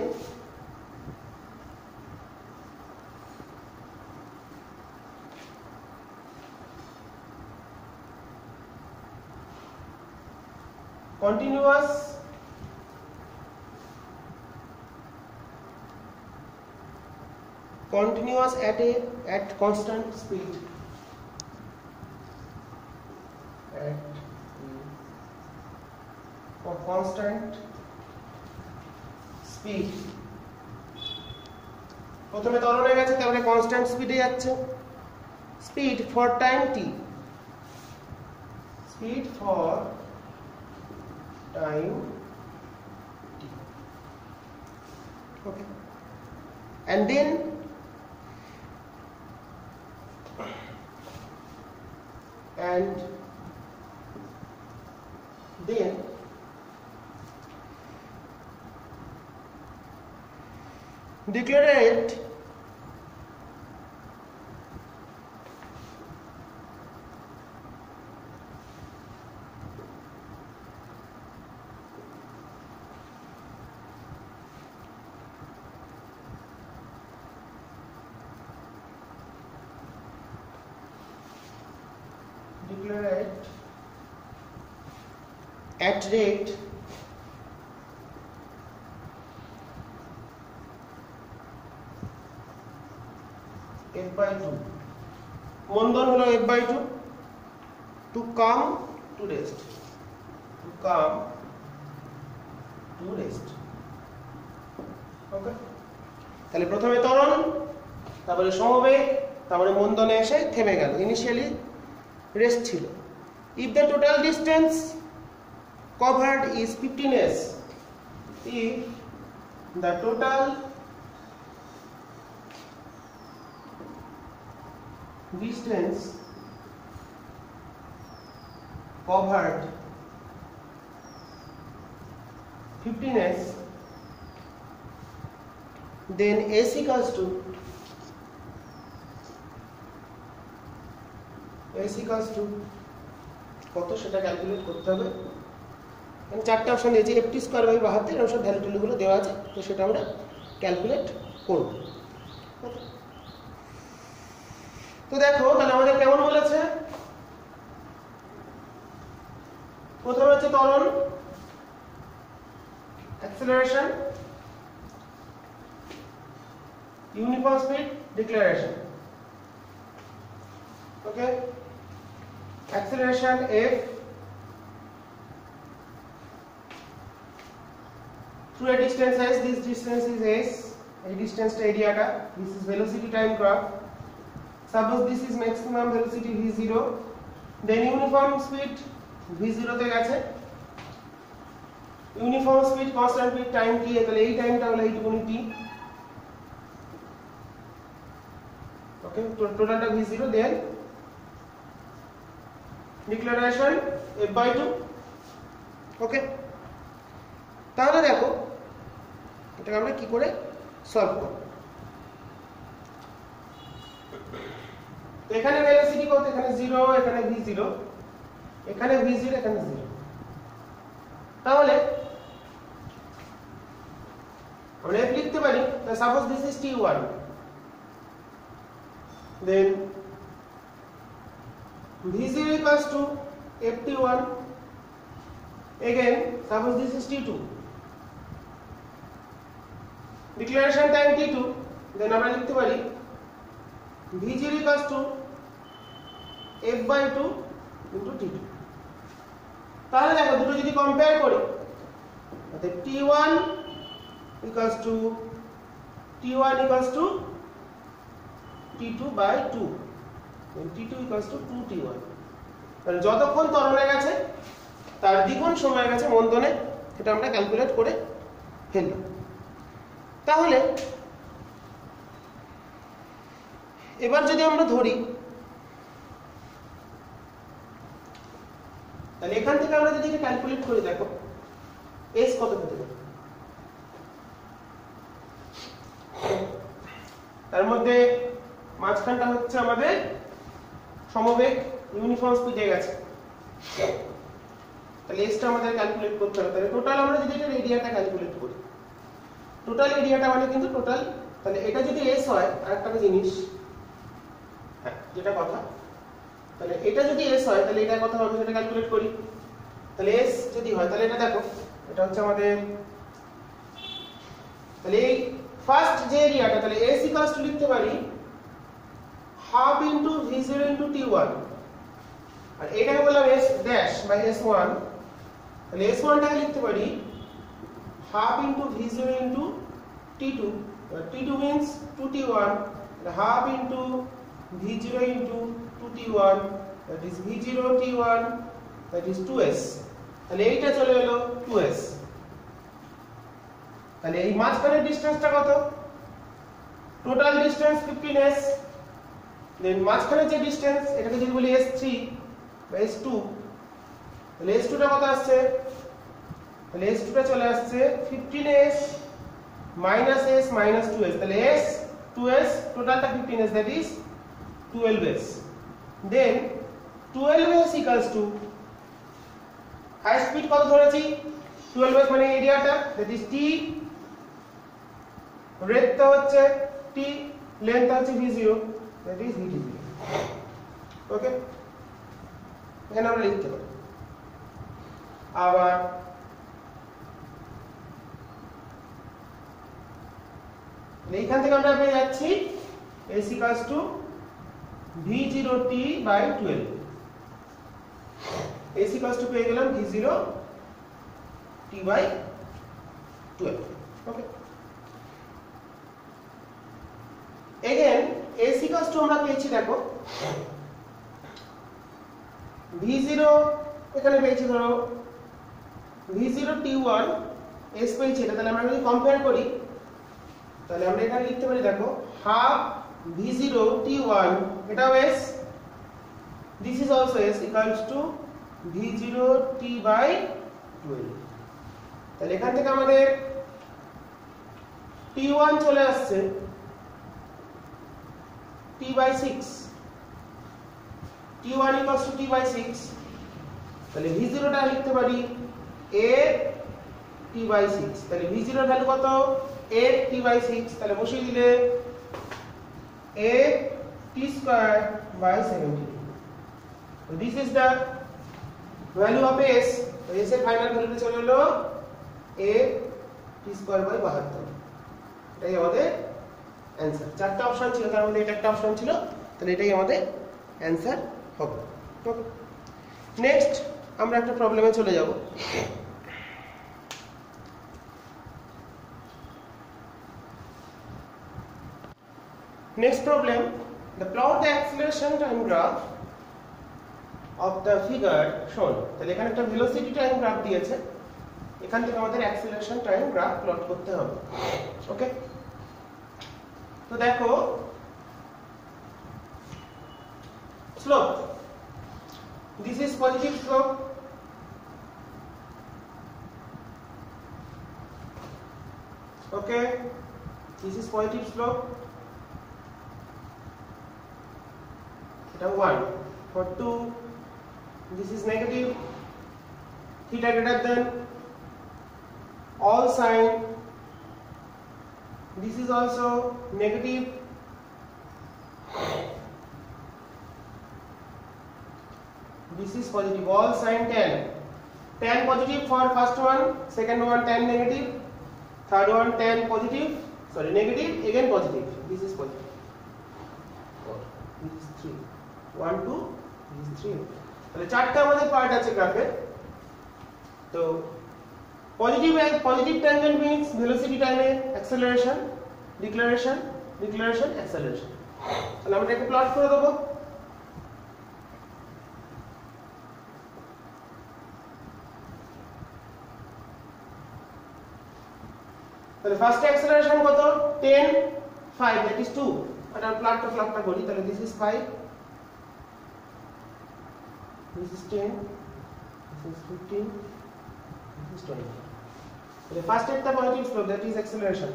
A: continuous at constant speed, প্রথমে ত্বরণ হয়ে গেছে, তারপরে constant স্পিডে যাচ্ছে, speed for time t, speed for time t, okay, and then declarate at rate f/2, মন্দন হলো f/2, to come to rest, okay, তাহলে প্রথমে ত্বরণ, তারপরে সমবেগ, তারপরে মন্দনে এসে থেমে গেল, ইনিশিয়ালি রেস্ট ছিল। if the total distance covered is 15s, if the total distance covered 15s, then s equals to কত সেটা ক্যালকুলেট করতে হবে। এখানে চারটে অপশন দিয়েছে, ft²/72, এর সব ভ্যালু ট্যালুগুলো দেওয়া আছে, তো সেটা আমরা ক্যালকুলেট করব। তো দেখো তাহলে আমাদের কেমন বলেছে, প্রথমে হচ্ছে ত্বরণ, acceleration, uniform speed, declaration, okay, acceleration f through a distance s, this distance is s, এই distance টা এরিয়াটা, this is velocity time graph, suppose this is maximum velocity v0, then uniform speed v0 তে গেছে, uniform speed constant speed time t, তাহলে এই টাইমটা হলো এইটুকুনি t, ওকে, টোটালটা v0, then declaration f/2, ওকে, তাহলে দেখো এটাকে আমরা কি করে সলভ করব। তো এখানে ভেলোসিটি কত, এখানে 0, এখানে v0, এখানে v0, এখানে 0। তাহলে আমরা f লিখতে পারি, suppose this is t1, then v0 equals to ft1, again suppose this is t2, declaration time t2, then আমরা লিখতে পারি v0 equals to f/2 into t2। তাহলে দেখো দুটো যদি কম্পেয়ার করি, অর্থাৎ t1 equals to t2/2, then t2 equals to 2t1। তাহলে যতক্ষণ ত্বরণে গেছে তার দ্বিগুণ সময় গেছে মন্দনে, সেটা আমরা ক্যালকুলেট করে ফেললাম। তাহলে এবার যদি আমরা ধরি, তাহলে এখান থেকে আমরা যদি ক্যালকুলেট করি, দেখো s কত হতে পারে, তার মধ্যে মাঝখানটা হচ্ছে আমাদের সমবেগ, ইউনিফর্ম স্পিডে গেছে, তাহলে এসটা আমাদের ক্যালকুলেট করতে হবে। তাহলে টোটাল আমরা যদি এটা এরিয়াটা ক্যালকুলেট করি, টোটাল এরিয়াটা মানে কিন্তু টোটাল, তাহলে এটা যদি এস হয়, আরেকটা জিনিস, হ্যাঁ যেটা কথা, তাহলে এটা যদি এস হয় তাহলে এটা কথা হবে, সেটা ক্যালকুলেট করি। তাহলে এস যদি হয় তাহলে এটা দেখো, এটা হচ্ছে আমাদের, তাহলে এই ফার্স্ট যে এরিয়াটা, তাহলে এস ইকুয়ালস টু লিখতে পারি half into v0 into t1, আর এটাকে বললাম s ড্যাশ বাই s1, তাহলে s1 টাকে লিখতে পারি half into v0 into t2, t2 means 2t1, half into v0 into 2t1, that is v0 t1, that is 2s, তাহলে এইটা চলে এলো 2s। তাহলে এই মাঝখানের ডিসটেন্সটা কত, টোটাল ডিসটেন্স 15s, দেন মাঝখানের যে ডিসটেন্স এটাকে যদি বলি s3 বা s2, তাহলে s2 টা কত আসছে, তাহলে s2 টা চলে আসছে 15s minus s minus 2s, তাহলে s 2s টোটালটা 15s, that is 12s, then 12s equals to high speed কত ধরেছি, 12s মানে এরিয়াটা, that is t, রেটটা হচ্ছে t, লেন্থটা হচ্ছে v0, that is vt0। ওকে, এখানে আমরা লিখতে পারি। আবার এইখান থেকে আমরা পেয়ে যাচ্ছি s equals to v0t/12, s equals to পেয়ে গেলাম v0t/12। Okay, again s equals to আমরা পেয়েছি, দেখো v0 এখানে পেয়েছি, ধরো v0t1 s পেয়েছি, এটা তাহলে আমরা যদি কম্পেয়ার করি তাহলে আমরা এখানে লিখতে পারি, দেখো হাফ v0t1, এটাও s, this is also s equals to v0t/12। তাহলে এখান থেকে আমাদের t1 চলে আসছে t/6, t1 equals to t/6, তাহলে v0 টা লিখতে পারি a t/6, তাহলে v0 এর ভ্যালু কত, a t/6, তাহলে বসিয়ে দিলে a t²/17, so this is the value of s, so s এর ফাইনাল ভ্যালুটা চলে এলো a t²/72, এটাই আমাদের অ্যানসার। চারটা অপশন ছিল, তার মধ্যে এটা একটা অপশন ছিল, তাহলে এটাই আমাদের অ্যানসার হবে। ওকে, নেক্সট আমরা একটা প্রবলেমে চলে যাব। Next problem, the plot the acceleration time graph of the figure shown। তাহলে এখানে একটা velocity time graph দিয়েছে, এখান থেকে আমাদের acceleration time graph প্লট করতে হবে। ওকে, তো দেখো slope, this is positive slope, Okay, this is positive slope. Theta 1. For 2, this is negative. Theta greater than all sine. This is also negative. This is positive. All sine tan. Tan positive for first one, second one tan negative, third one tan positive, sorry negative, again positive. This is positive. This is 3. 1, 2, this is 3. তাহলে চারটা আমাদের part আছে গ্রাফে। তো positive tangent means velocity time acceleration, deceleration, acceleration. তাহলে আমরা এটাকে plot করে দেব। তাহলে ফার্স্ট অ্যাক্সেলারেশন কত? 10 5 that is 2. আর প্লটটা করি তাহলে this is 5, this is 10, this is 15, this is 20. তাহলে ফার্স্ট একটা positive slope that is acceleration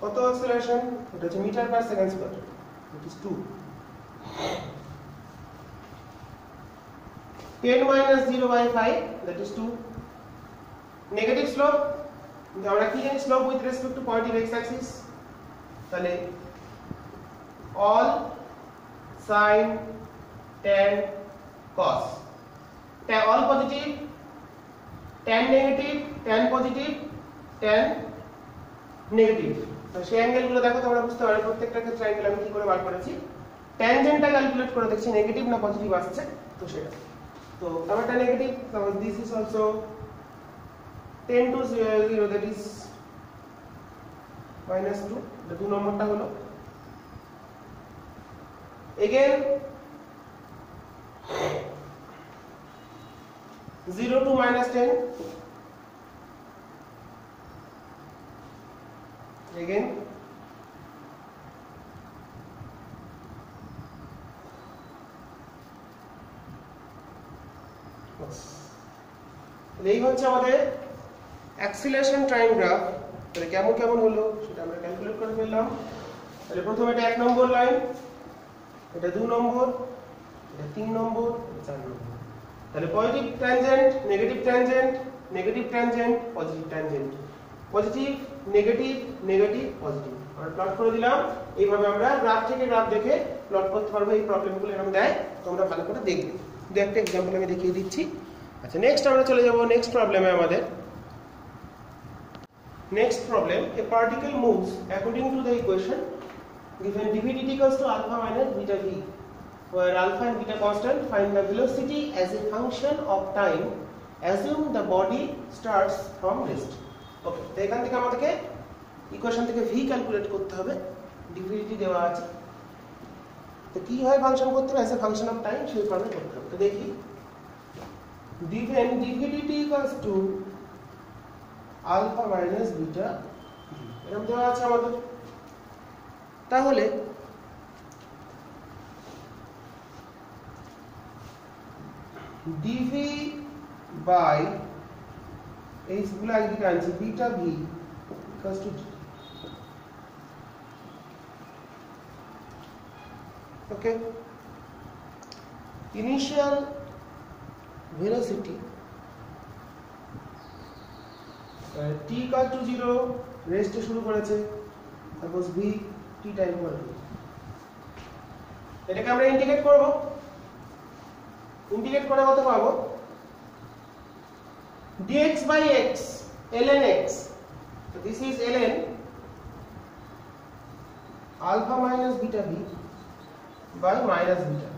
A: কত acceleration? এটা হচ্ছে metre per second square, that is 2. 10 minus 0 by 5 that is 2. Negative slope আমরা কি জানি slope with respect to positive x axis তাহলে all sine tan cos all positive tan negative tan positive tan negative তো সেই অ্যাঙ্গেলগুলো দেখো তোমরা বুঝতে পারবে প্রত্যেকটা ক্ষেত্রে অ্যাঙ্গেল আমি কি করে বার করেছি ট্যানজেন্টটা ক্যালকুলেট করে দেখছি নেগেটিভ না পজিটিভ আসছে তো সেটা তো আমারটা negative so this is also 10 to 0 that is -2 the 2 নম্বরটা হলো again 0 to -10 again এই হচ্ছে আমাদের অ্যাক্সিলারেশন টাইম গ্রাফ তাহলে কেমন কেমন হলো সেটা আমরা ক্যালকুলেট করে ফেললাম তাহলে প্রথমে এটা 1 নম্বর লাইন এটা 2 নম্বর এটা 3 নম্বর এটা 4 নম্বর তাহলে positive tangent negative tangent negative tangent positive tangent positive negative negative positive আমরা প্লট করে দিলাম এইভাবে আমরা গ্রাফ থেকে গ্রাফ দেখে প্লট করতে পারবো এই প্রবলেমগুলো এরকম দেয় তোমরা ভালো করে দেখবে দু একটা एग्जांपल আমি দেখিয়ে দিচ্ছি আচ্ছা নেক্সট আমরা চলে যাব নেক্সট প্রবলেমে আমাদের next problem a particle moves according to the equation given dv dt equals to alpha minus beta v where alpha and beta constant find the velocity as a function of time assume the body starts from rest okay তো এখান থেকে আমাদেরকে equation থেকে v calculate করতে হবে dv dt দেওয়া আছে তো কি হয় ফাংশন করতে হবে as a function of time সেই ফর্মে করতে হবে তো দেখি given dv dt equals to alpha minus beta এরকম দেওয়া আছে আমাদের তাহলে dv by এই গুলো আগে আনছি beta v equals to okay initial velocity t equal to 0 rest শুরু করেছে সাপোজ v t টাইম করে এটাকে আমরা ইন্টিগ্রেট করব ইন্টিগ্রেট করে কত পাবো dx by x ln x so this is ln alpha minus beta v by minus beta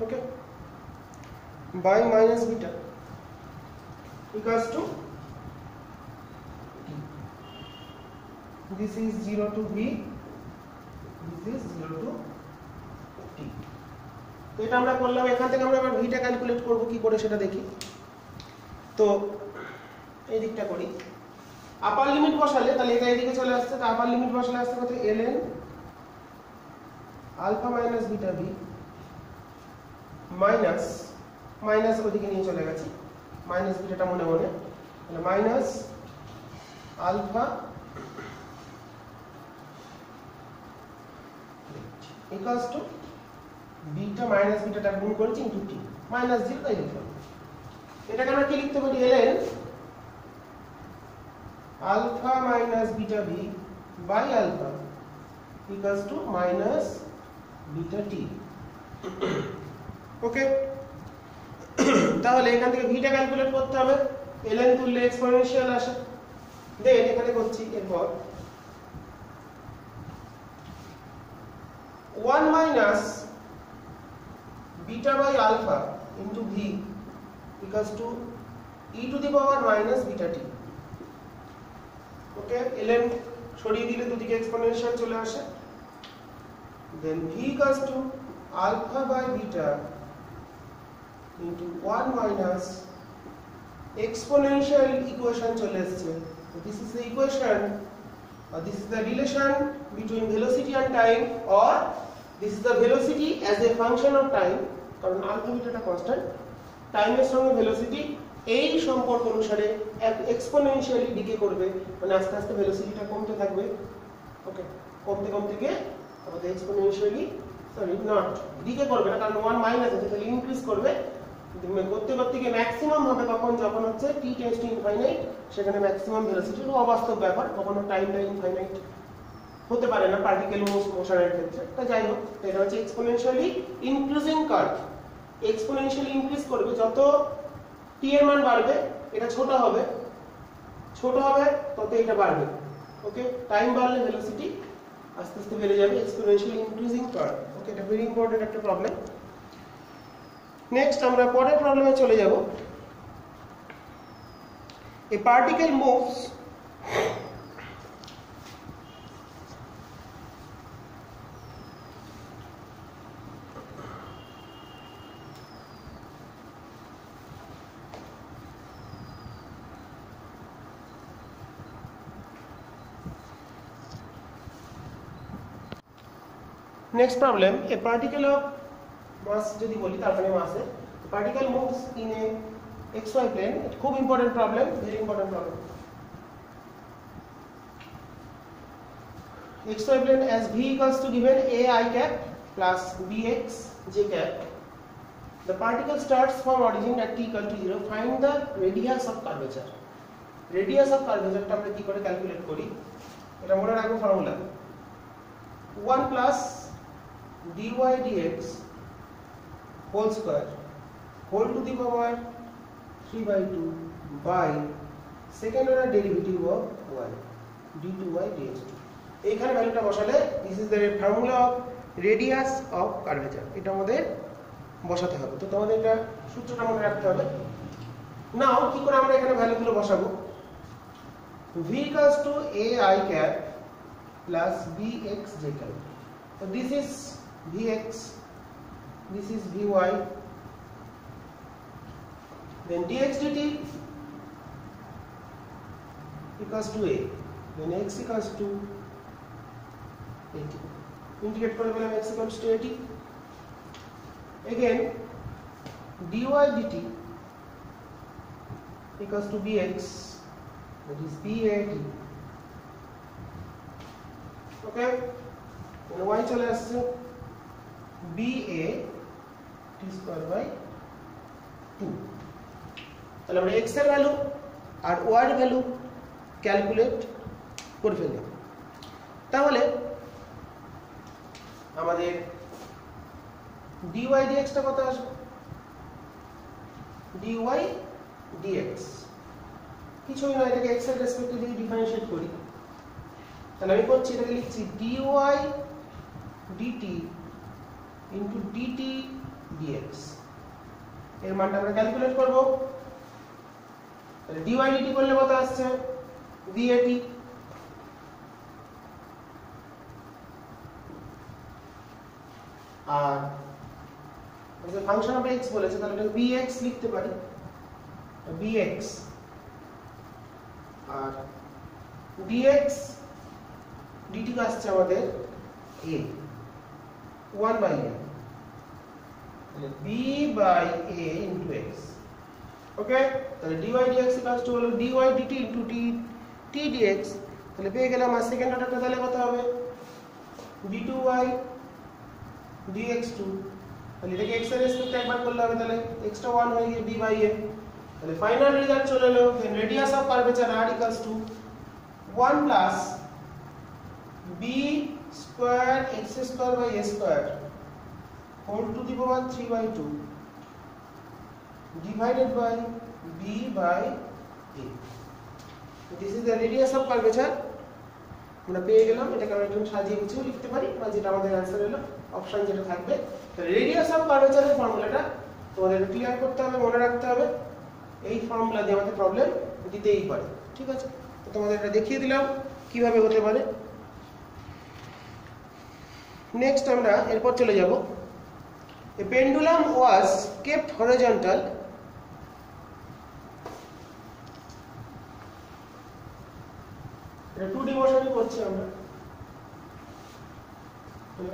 A: okay by minus beta equals to this is 0 to v this is 0 to t তো এটা আমরা করলাম। এখান থেকে আমরা আবার ভিটা ক্যালকুলেট করব কি করে সেটা দেখি। তো এই দিকটা করি, আপার লিমিট বসালে তাহলে এটা এদিকে চলে আসছে, তো আপার লিমিট বসালে আসছে কত, ln alpha minus beta v minus minus ওদিকে নিয়ে চলে গেছি, মাইনাস বিটাটা মনে মনে, তাহলে minus alpha equals to beta minus বিটাটা গুণ করেছি ইনটু টি মাইনাস 0 তাই লিখলাম। এটাকে আমরা কি লিখতে পারি, ln alpha minus beta v by alpha equals to minus beta t. Okay, তাহলে এখান থেকে ভিটা ক্যালকুলেট করতে হবে, ln তুললে এক্সপোনেনশিয়াল আসে, দেন এখানে করছি এরপর 1 minus beta by alpha into v equals to e to the power minus beta t. Okay, ln সরিয়ে দিলে দুদিকে এক্সপোনেনশিয়াল চলে আসে, then v equals to alpha by beta into 1 minus exponential equation চলে এসেছে। So this is the equation, or this is the relation between velocity and time, or this is the velocity as a function of time, কারণ alpha বিটাটা constant, টাইমের সঙ্গে velocity এই সম্পর্ক অনুসারে exponentially decay করবে, মানে আস্তে আস্তে ভেলোসিটিটা কমতে থাকবে। ওকে, কমতে কমতে গিয়ে আমাদের এক্সপোনেনশিয়ালি নট ডিকে করবে না, কারণ 1 মাইনাস আছে, তাহলে ইনক্রিজ করবে, করতে করতে গিয়ে ম্যাক্সিমাম হবে কখন, যখন হচ্ছে t টেন্ডস টু ইনফাইনাইট, সেখানে ম্যাক্সিমাম ভেলোসিটির অবাস্তব ব্যাপার, কখনো টাইমটা ইনফাইনাইট হতে পারে না পার্টিকেল মোশনের ক্ষেত্রে। তা যাই হোক, এটা হচ্ছে exponentially increasing curve, exponentially increase করবে, যত t এর মান বাড়বে এটা ছোট হবে তত এটা বাড়বে। ওকে, টাইম বাড়লে ভেলোসিটি আস্তে আস্তে বেড়ে যাবে, এক্সপোনেনশিয়ালি ইনক্রিজিং কার্ভ। ওকে, এটা ভেরি ইম্পর্টেন্ট একটা প্রবলেম। নেক্সট আমরা পরের প্রবলেমে চলে যাব। A particle moves next problem, a particle of mass যদি বলি তারপরে মাসে, particle moves in a xy plane, খুব important problem, very important problem. xy plane as v equals to given a I cap plus bx j cap, the particle starts from origin at t equal to 0, find the radius of curvature। radius of curvature টা আমরা কি করে calculate করি, এটা মনে রাখবো formula 1 plus dy dx whole square whole to the power 3/2 by second order derivative of y d2y dx2। এইখানে ভ্যালুটা বসালে this is the formula of radius of curvature, এটা আমাদের বসাতে হবে। তো তোমাদের এটা সূত্রটা মনে রাখতে হবে। নাও কি করে আমরা এখানে ভ্যালুগুলো বসাবো, v equals to a I cap plus bx j cap, so this is vx, this is vy, then dx dt equals to a, then x equals to 80, integrate করে পেলাম x equals to 80, again dy dt equals to bx, that is bat, okay, and y চলে আসছে ba t square by 2। তাহলে আমরা x এর value আর y এর value calculate করে ফেললাম। তাহলে আমাদের dy dx টা কত আসবে, dy dx কিছুই নয়, এটাকে x এর রেসপেক্টে যদি ডিফারেন্সিয়েট করি, তাহলে আমি করছি এটাকে লিখছি dy dt into dt dx, এর মানটা আমরা ক্যালকুলেট করব। তাহলে dy dt করলে কত আসছে bat, আর যে ফাংশন অফ x বলেছে তাহলে এটা bx লিখতে পারি, bx আর dx dt আসছে আমাদের a 1/a, তাহলে b by a into x। ওকে, তাহলে dy dx হলো dy dt into t dx। তাহলে পেয়ে গেলাম আর সেকেন্ড অর্ডারটা তাহলে কত হবে d2y dx2। তাহলে এটাকে x এর রেসপেক্টে একবার করলে হবে, তাহলে x টা 1 হয়ে গিয়ে b by a। তাহলে ফাইনাল রেজাল্ট চলে এলো, then radius of curvature r equals to 1 plus b square x square by a square whole to the power 3/2 divided by b by a। This is the radius of curvature। আমরা পেয়ে গেলাম, এটাকে আমরা একটু সাজিয়ে গুছিয়ে লিখতে পারি, বা যেটা আমাদের অ্যানসার হলো অপশন যেটা থাকবে। তাহলে রেডিয়াস অফ কার্ভেচারের ফর্মুলাটা তোমাদের ক্লিয়ার করতে হবে, মনে রাখতে হবে। এই ফর্মুলা দিয়ে আমাদের প্রবলেম দিতেই পারে, ঠিক আছে? তো তোমাদের এটা দেখিয়ে দিলাম কিভাবে হতে পারে। নেক্সট আমরা এরপর চলে যাব, a pendulum was kept horizontal এটা 2D মোশনে করছি আমরা।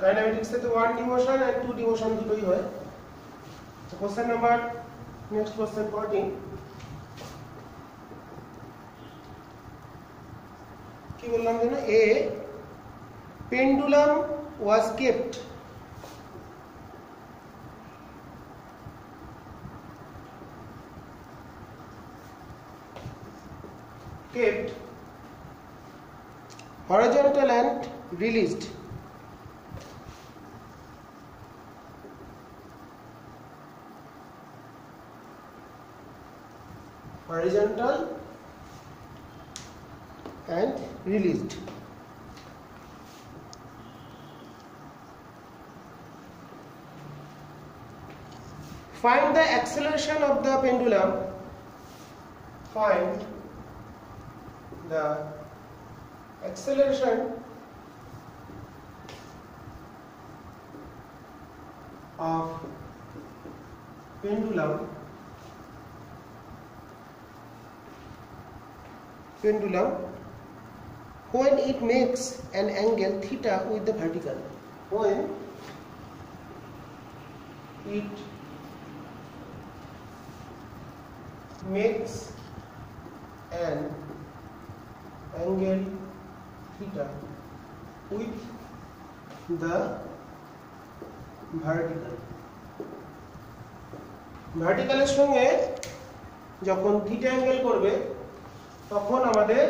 A: কাইনেমেটিক্সে তো 1D মোশন আর 2D মোশন দুটোই হয়। তো কোশ্চেন নাম্বার নেক্সট কোশ্চেন 14 কি বললাম যেন, a pendulum was kept horizontal and released horizontal and released। Find the acceleration of the pendulum, find the acceleration of pendulum when it makes an angle theta with the vertical, when it makes an angle theta with the vertical। ভার্টিক্যালের সঙ্গে যখন theta angle করবে তখন আমাদের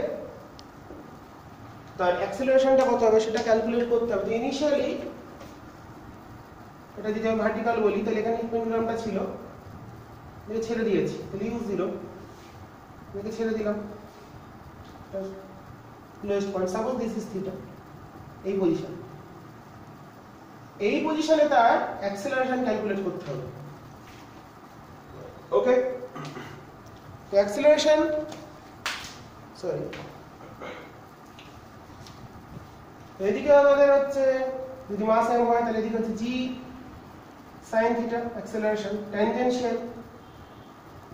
A: তার অ্যাক্সেলারেশনটা কত হবে সেটা calculate করতে হবে। তো ইনিশিয়ালি এটা যদি আমি ভার্টিক্যাল বলি, তাহলে এখানে পেন্ডুলামটা ছিল, এটাকে ছেড়ে দিয়েছি, তাহলে u0 এটাকে ছেড়ে দিলাম lowest point, suppose this is theta, এই পজিশনে তার অ্যাক্সেলারেশন ক্যালকুলেট করতে হবে। ওকে, তো অ্যাক্সেলারেশন এদিকে আমাদের হচ্ছে যদি মাস m হয় তাহলে এদিকে হচ্ছে g sin theta acceleration tangential,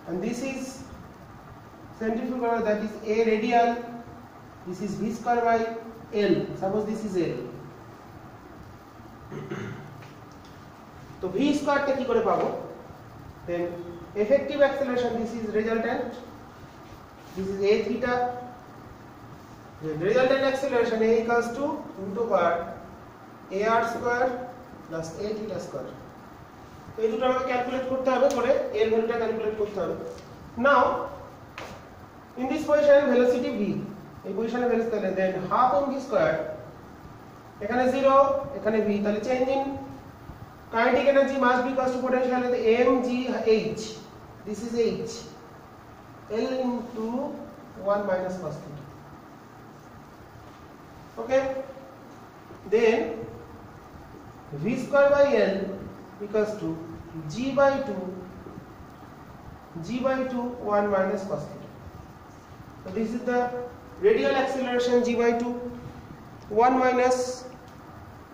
A: and this is centrifugal, that is a radial, this is v square by l, suppose this is l। তো v square টা কি করে পাবো, then effective acceleration, this is resultant, this is a theta, the resultant acceleration a equals to root over ar square plus a theta square। তো এই দুটো আমাকে calculate করতে হবে, করে এর ভ্যালুটা ক্যালকুলেট করতে হবে। নাও in this position velocity v, এই পজিশনে ভেলোসিটি, তাহলে দেন হাফ mv স্কয়ার, এখানে 0 এখানে v, তাহলে change in kinetic energy mass B equals to potential mgh, this is h, l into 1 minus cos theta। Okay, then v square by l equals to g by 2 1 minus cos theta। So this is the radial acceleration g by 2 1 minus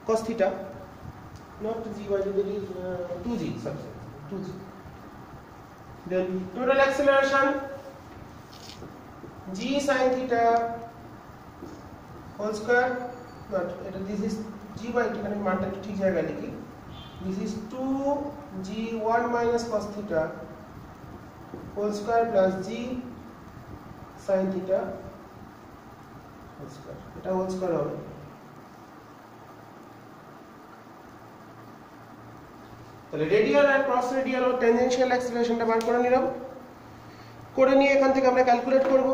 A: cos theta, not g by 2, that is 2g, sorry, 2g. Then total acceleration g sin theta whole square, but this is g by t এখানে মানটা একটু ঠিক জায়গায় লিখি, this is 2g1 minus cos theta whole square plus g sin theta whole square, এটা whole square হবে। তাহলে radial আর cross radial ও tangential অ্যাক্সিলারেশনটা বার করে নিলাম, করে নিয়ে এখান থেকে আমরা ক্যালকুলেট করব,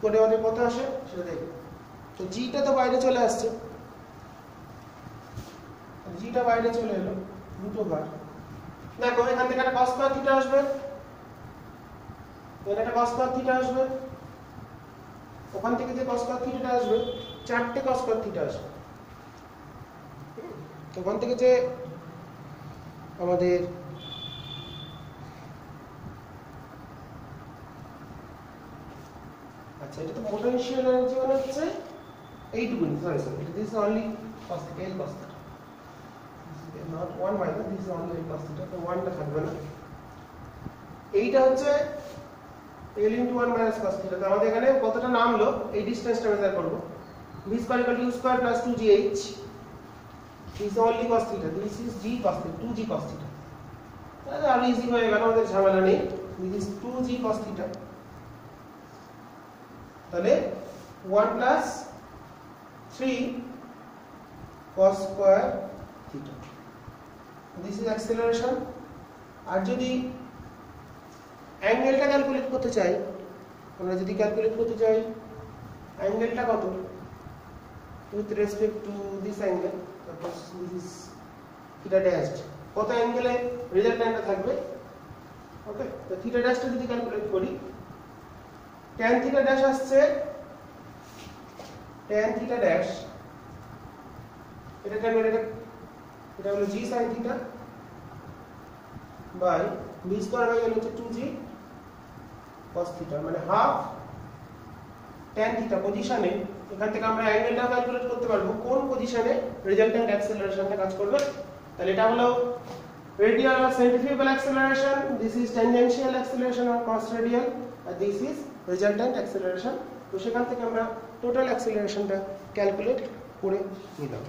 A: করে আমাদের কত আসে সেটা দেখব। তো জিটা তো বাইরে চলে আসছে, জিটা বাইরে চলে এলো দুটো বার। দেখো এখান থেকে একটা cos স্কয়ার থিটা আসবে, এখানে একটা cos স্কয়ার থিটা আসবে, ওখান থেকে যে cos স্কয়ার থিটাটা আসবে চারটে cos স্কয়ার থিটা আসবে। ওখান থেকে যে আমাদের আচ্ছা এটা তো পোটেনশিয়াল এনার্জি মানে হচ্ছে এইটুকুনি, sorry this is only cos theta, L cos theta, this is not 1 minus, this is only L cos theta, তো 1টা থাকবে না, এইটা হচ্ছে L into 1 minus cos theta। তো আমাদের এখানে কতটা নামলো এই ডিসটেন্সটা মেজার করব, v square equal to u square plus 2gh, this is only cos theta, this is g cos theta, 2g cos theta, তাহলে আর ইজি হয়ে গেল, আমাদের ঝামেলা নেই, this is 2g cos theta, তাহলে 1 plus 3 cos square theta, this is acceleration। আর যদি অ্যাঙ্গেলটা calculate করতে চাই, আমরা যদি ক্যালকুলেট করতে চাই অ্যাঙ্গেলটা কত with respect to this angle, suppose this is theta dashed, কত অ্যাঙ্গেলে রেজাল্ট্যান্টটা থাকবে, ওকে। তো থিটা ড্যাশটা যদি ক্যালকুলেট করি, tan থিটা ড্যাশ আসছে, tan থিটা ড্যাশ এটা কেন, এটা হলো g sin theta by v square by L হচ্ছে 2g cos থিটা, মানে হাফ tan থিটা পজিশনে। এখান থেকে আমরা অ্যাঙ্গেলটা ক্যালকুলেট করতে পারবো কোন পজিশনে রেজাল্ট্যান্ট অ্যাক্সেলারেশনটা কাজ করবে। তাহলে এটা হলো radial or centrifugal acceleration, this is tangential acceleration or cross radial, and this is resultant acceleration। তো সেখান থেকে আমরা টোটাল অ্যাক্সেলারেশনটা ক্যালকুলেট করে নিলাম,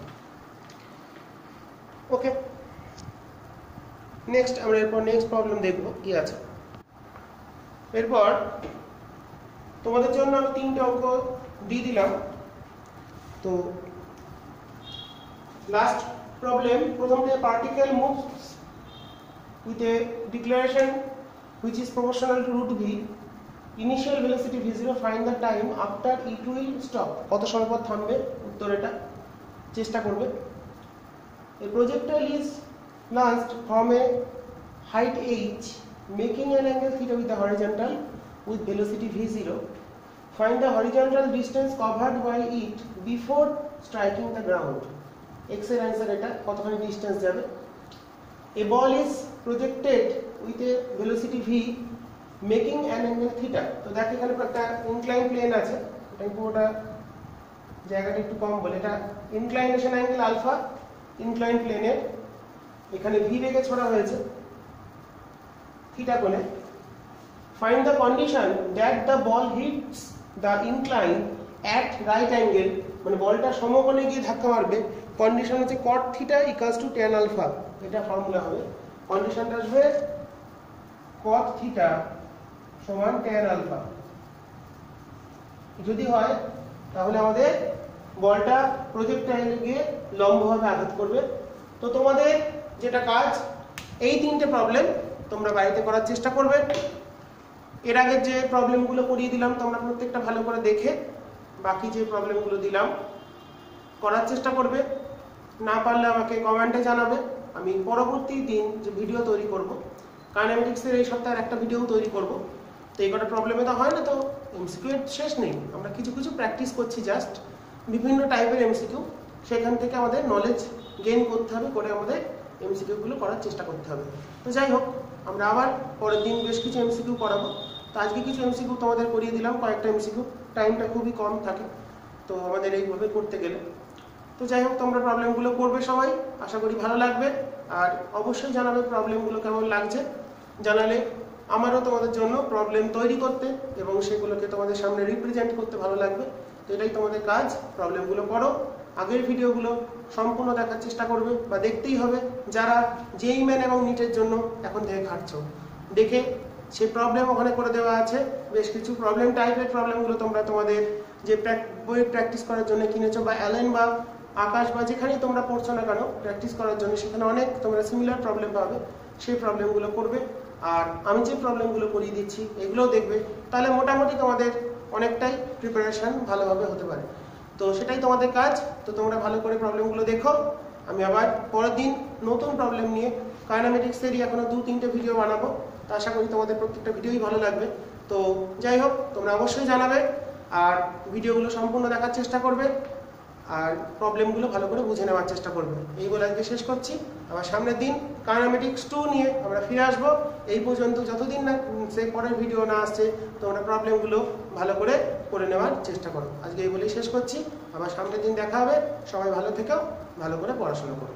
A: ওকে। নেক্সট আমরা এরপর নেক্সট প্রবলেম দেখব কি আছে। এরপর তোমাদের জন্য আমি 3টে অঙ্ক দিয়ে দিলাম। তো লাস্ট প্রবলেম, প্রথমটা particle moves with a declaration which is proportional to root v, initial velocity v0, find the time after it will stop, কত সময় পর থামবে, উত্তর এটা চেষ্টা করবে। A projectile is launched from a height h making an angle theta with the horizontal with velocity v0, find the horizontal distance covered by it before striking the ground। x এর answer এটা, কতখানি distance যাবে। A ball is projected with a velocity v making an angle theta। তো দেখো এখানে একটা incline plane আছে, এটা পুরোটা জায়গাটা একটু কম বলে, এটা ইনক্লাইনেশন অ্যাঙ্গেল আলফা ইনক্লাইন প্লেনের, এখানে v বেগে ছোড়া হয়েছে থিটা কোণে। Find the condition that the ball hits the incline at right angle, মানে বলটা সমকোণে গিয়ে ধাক্কা মারবে। কন্ডিশন হচ্ছে cot theta equals to tan alpha, এটা ফর্মুলা হবে। কন্ডিশনটা আসবে cot থিটা সমান tan আলফা, যদি হয় তাহলে আমাদের বলটা প্রজেক্টাইলে গিয়ে লম্বভাবে আঘাত করবে। তো তোমাদের যেটা কাজ, এই 3টে প্রবলেম তোমরা বাড়িতে করার চেষ্টা করবে। এর আগের যে প্রবলেমগুলো করিয়ে দিলাম তোমরা প্রত্যেকটা ভালো করে দেখে বাকি যে প্রবলেমগুলো দিলাম করার চেষ্টা করবে। না পারলে আমাকে কমেন্টে জানাবে, আমি পরবর্তী দিন যে ভিডিও তৈরি করব, কাইনেমেটিক্সের এই সপ্তাহের একটা ভিডিও তৈরি করব। তো এই কটা প্রবলেমে তো হয় না, তো এমসিকিউ এর শেষ নেই, আমরা কিছু কিছু প্র্যাকটিস করছি, জাস্ট বিভিন্ন টাইপের এমসিকিউ, সেখান থেকে আমাদের নলেজ গেইন করতে হবে, করে আমাদের এমসিকিউগুলো করার চেষ্টা করতে হবে। তো যাই হোক, আমরা আবার পরের দিন বেশ কিছু এমসিকিউ করাবো। তো আজকে কিছু এমসিকিউ তোমাদের করিয়ে দিলাম, কয়েকটা এমসিকিউ, টাইমটা খুবই কম থাকে, তো আমাদের এইভাবে করতে গেলে। তো যাই হোক, তোমরা প্রবলেমগুলো করবে সবাই, আশা করি ভালো লাগবে। আর অবশ্যই জানাবে প্রবলেমগুলো কেমন লাগছে। জানালে আমারও তোমাদের জন্য প্রবলেম তৈরি করতে এবং সেগুলোকে তোমাদের সামনে রিপ্রেজেন্ট করতে ভালো লাগবে। তো এটাই তোমাদের কাজ, প্রবলেমগুলো করো। আগের ভিডিওগুলো সম্পূর্ণ দেখার চেষ্টা করবে, বা দেখতেই হবে যারা জেইই মেন এবং নিটের জন্য এখন থেকে খাটছো। দেখে সেই প্রবলেম ওখানে করে দেওয়া আছে, বেশ কিছু প্রবলেম টাইপের প্রবলেমগুলো তোমরা তোমাদের যে বই প্র্যাকটিস করার জন্য কিনেছো, বা অ্যালেন বা আকাশ বা যেখানেই তোমরা পড়ছো না কেন প্র্যাকটিস করার জন্য, সেখানে অনেক তোমরা সিমিলার প্রবলেম পাবে। সেই প্রবলেমগুলো করবে, আর আমি যে প্রবলেমগুলো করিয়ে দিচ্ছি এগুলোও দেখবে। তাহলে মোটামুটি তোমাদের অনেকটাই প্রিপারেশন ভালোভাবে হতে পারে। তো সেটাই তোমাদের কাজ। তো তোমরা ভালো করে প্রবলেমগুলো দেখো। আমি আবার পরের দিন নতুন প্রবলেম নিয়ে কাইনেমেটিক্সেরই এখনো 2-3টে ভিডিও বানাবো। তো আশা করি তোমাদের প্রত্যেকটা ভিডিওই ভালো লাগবে। তো যাই হোক, তোমরা অবশ্যই জানাবে আর ভিডিওগুলো সম্পূর্ণ দেখার চেষ্টা করবে, আর প্রবলেমগুলো ভালো করে বুঝে নেওয়ার চেষ্টা করবে। এই বলে আজকে শেষ করছি। আবার সামনের দিন কাইনেমেটিক্স 2 নিয়ে আমরা ফিরে আসবো। এই পর্যন্ত যতদিন না সেই পরের ভিডিও না আসছে, তোমরা প্রবলেমগুলো ভালো করে নেওয়ার চেষ্টা করো। আজকে এই বলেই শেষ করছি। আবার সামনের দিন দেখা হবে। সবাই ভালো থেকো, ভালো করে পড়াশোনা করো।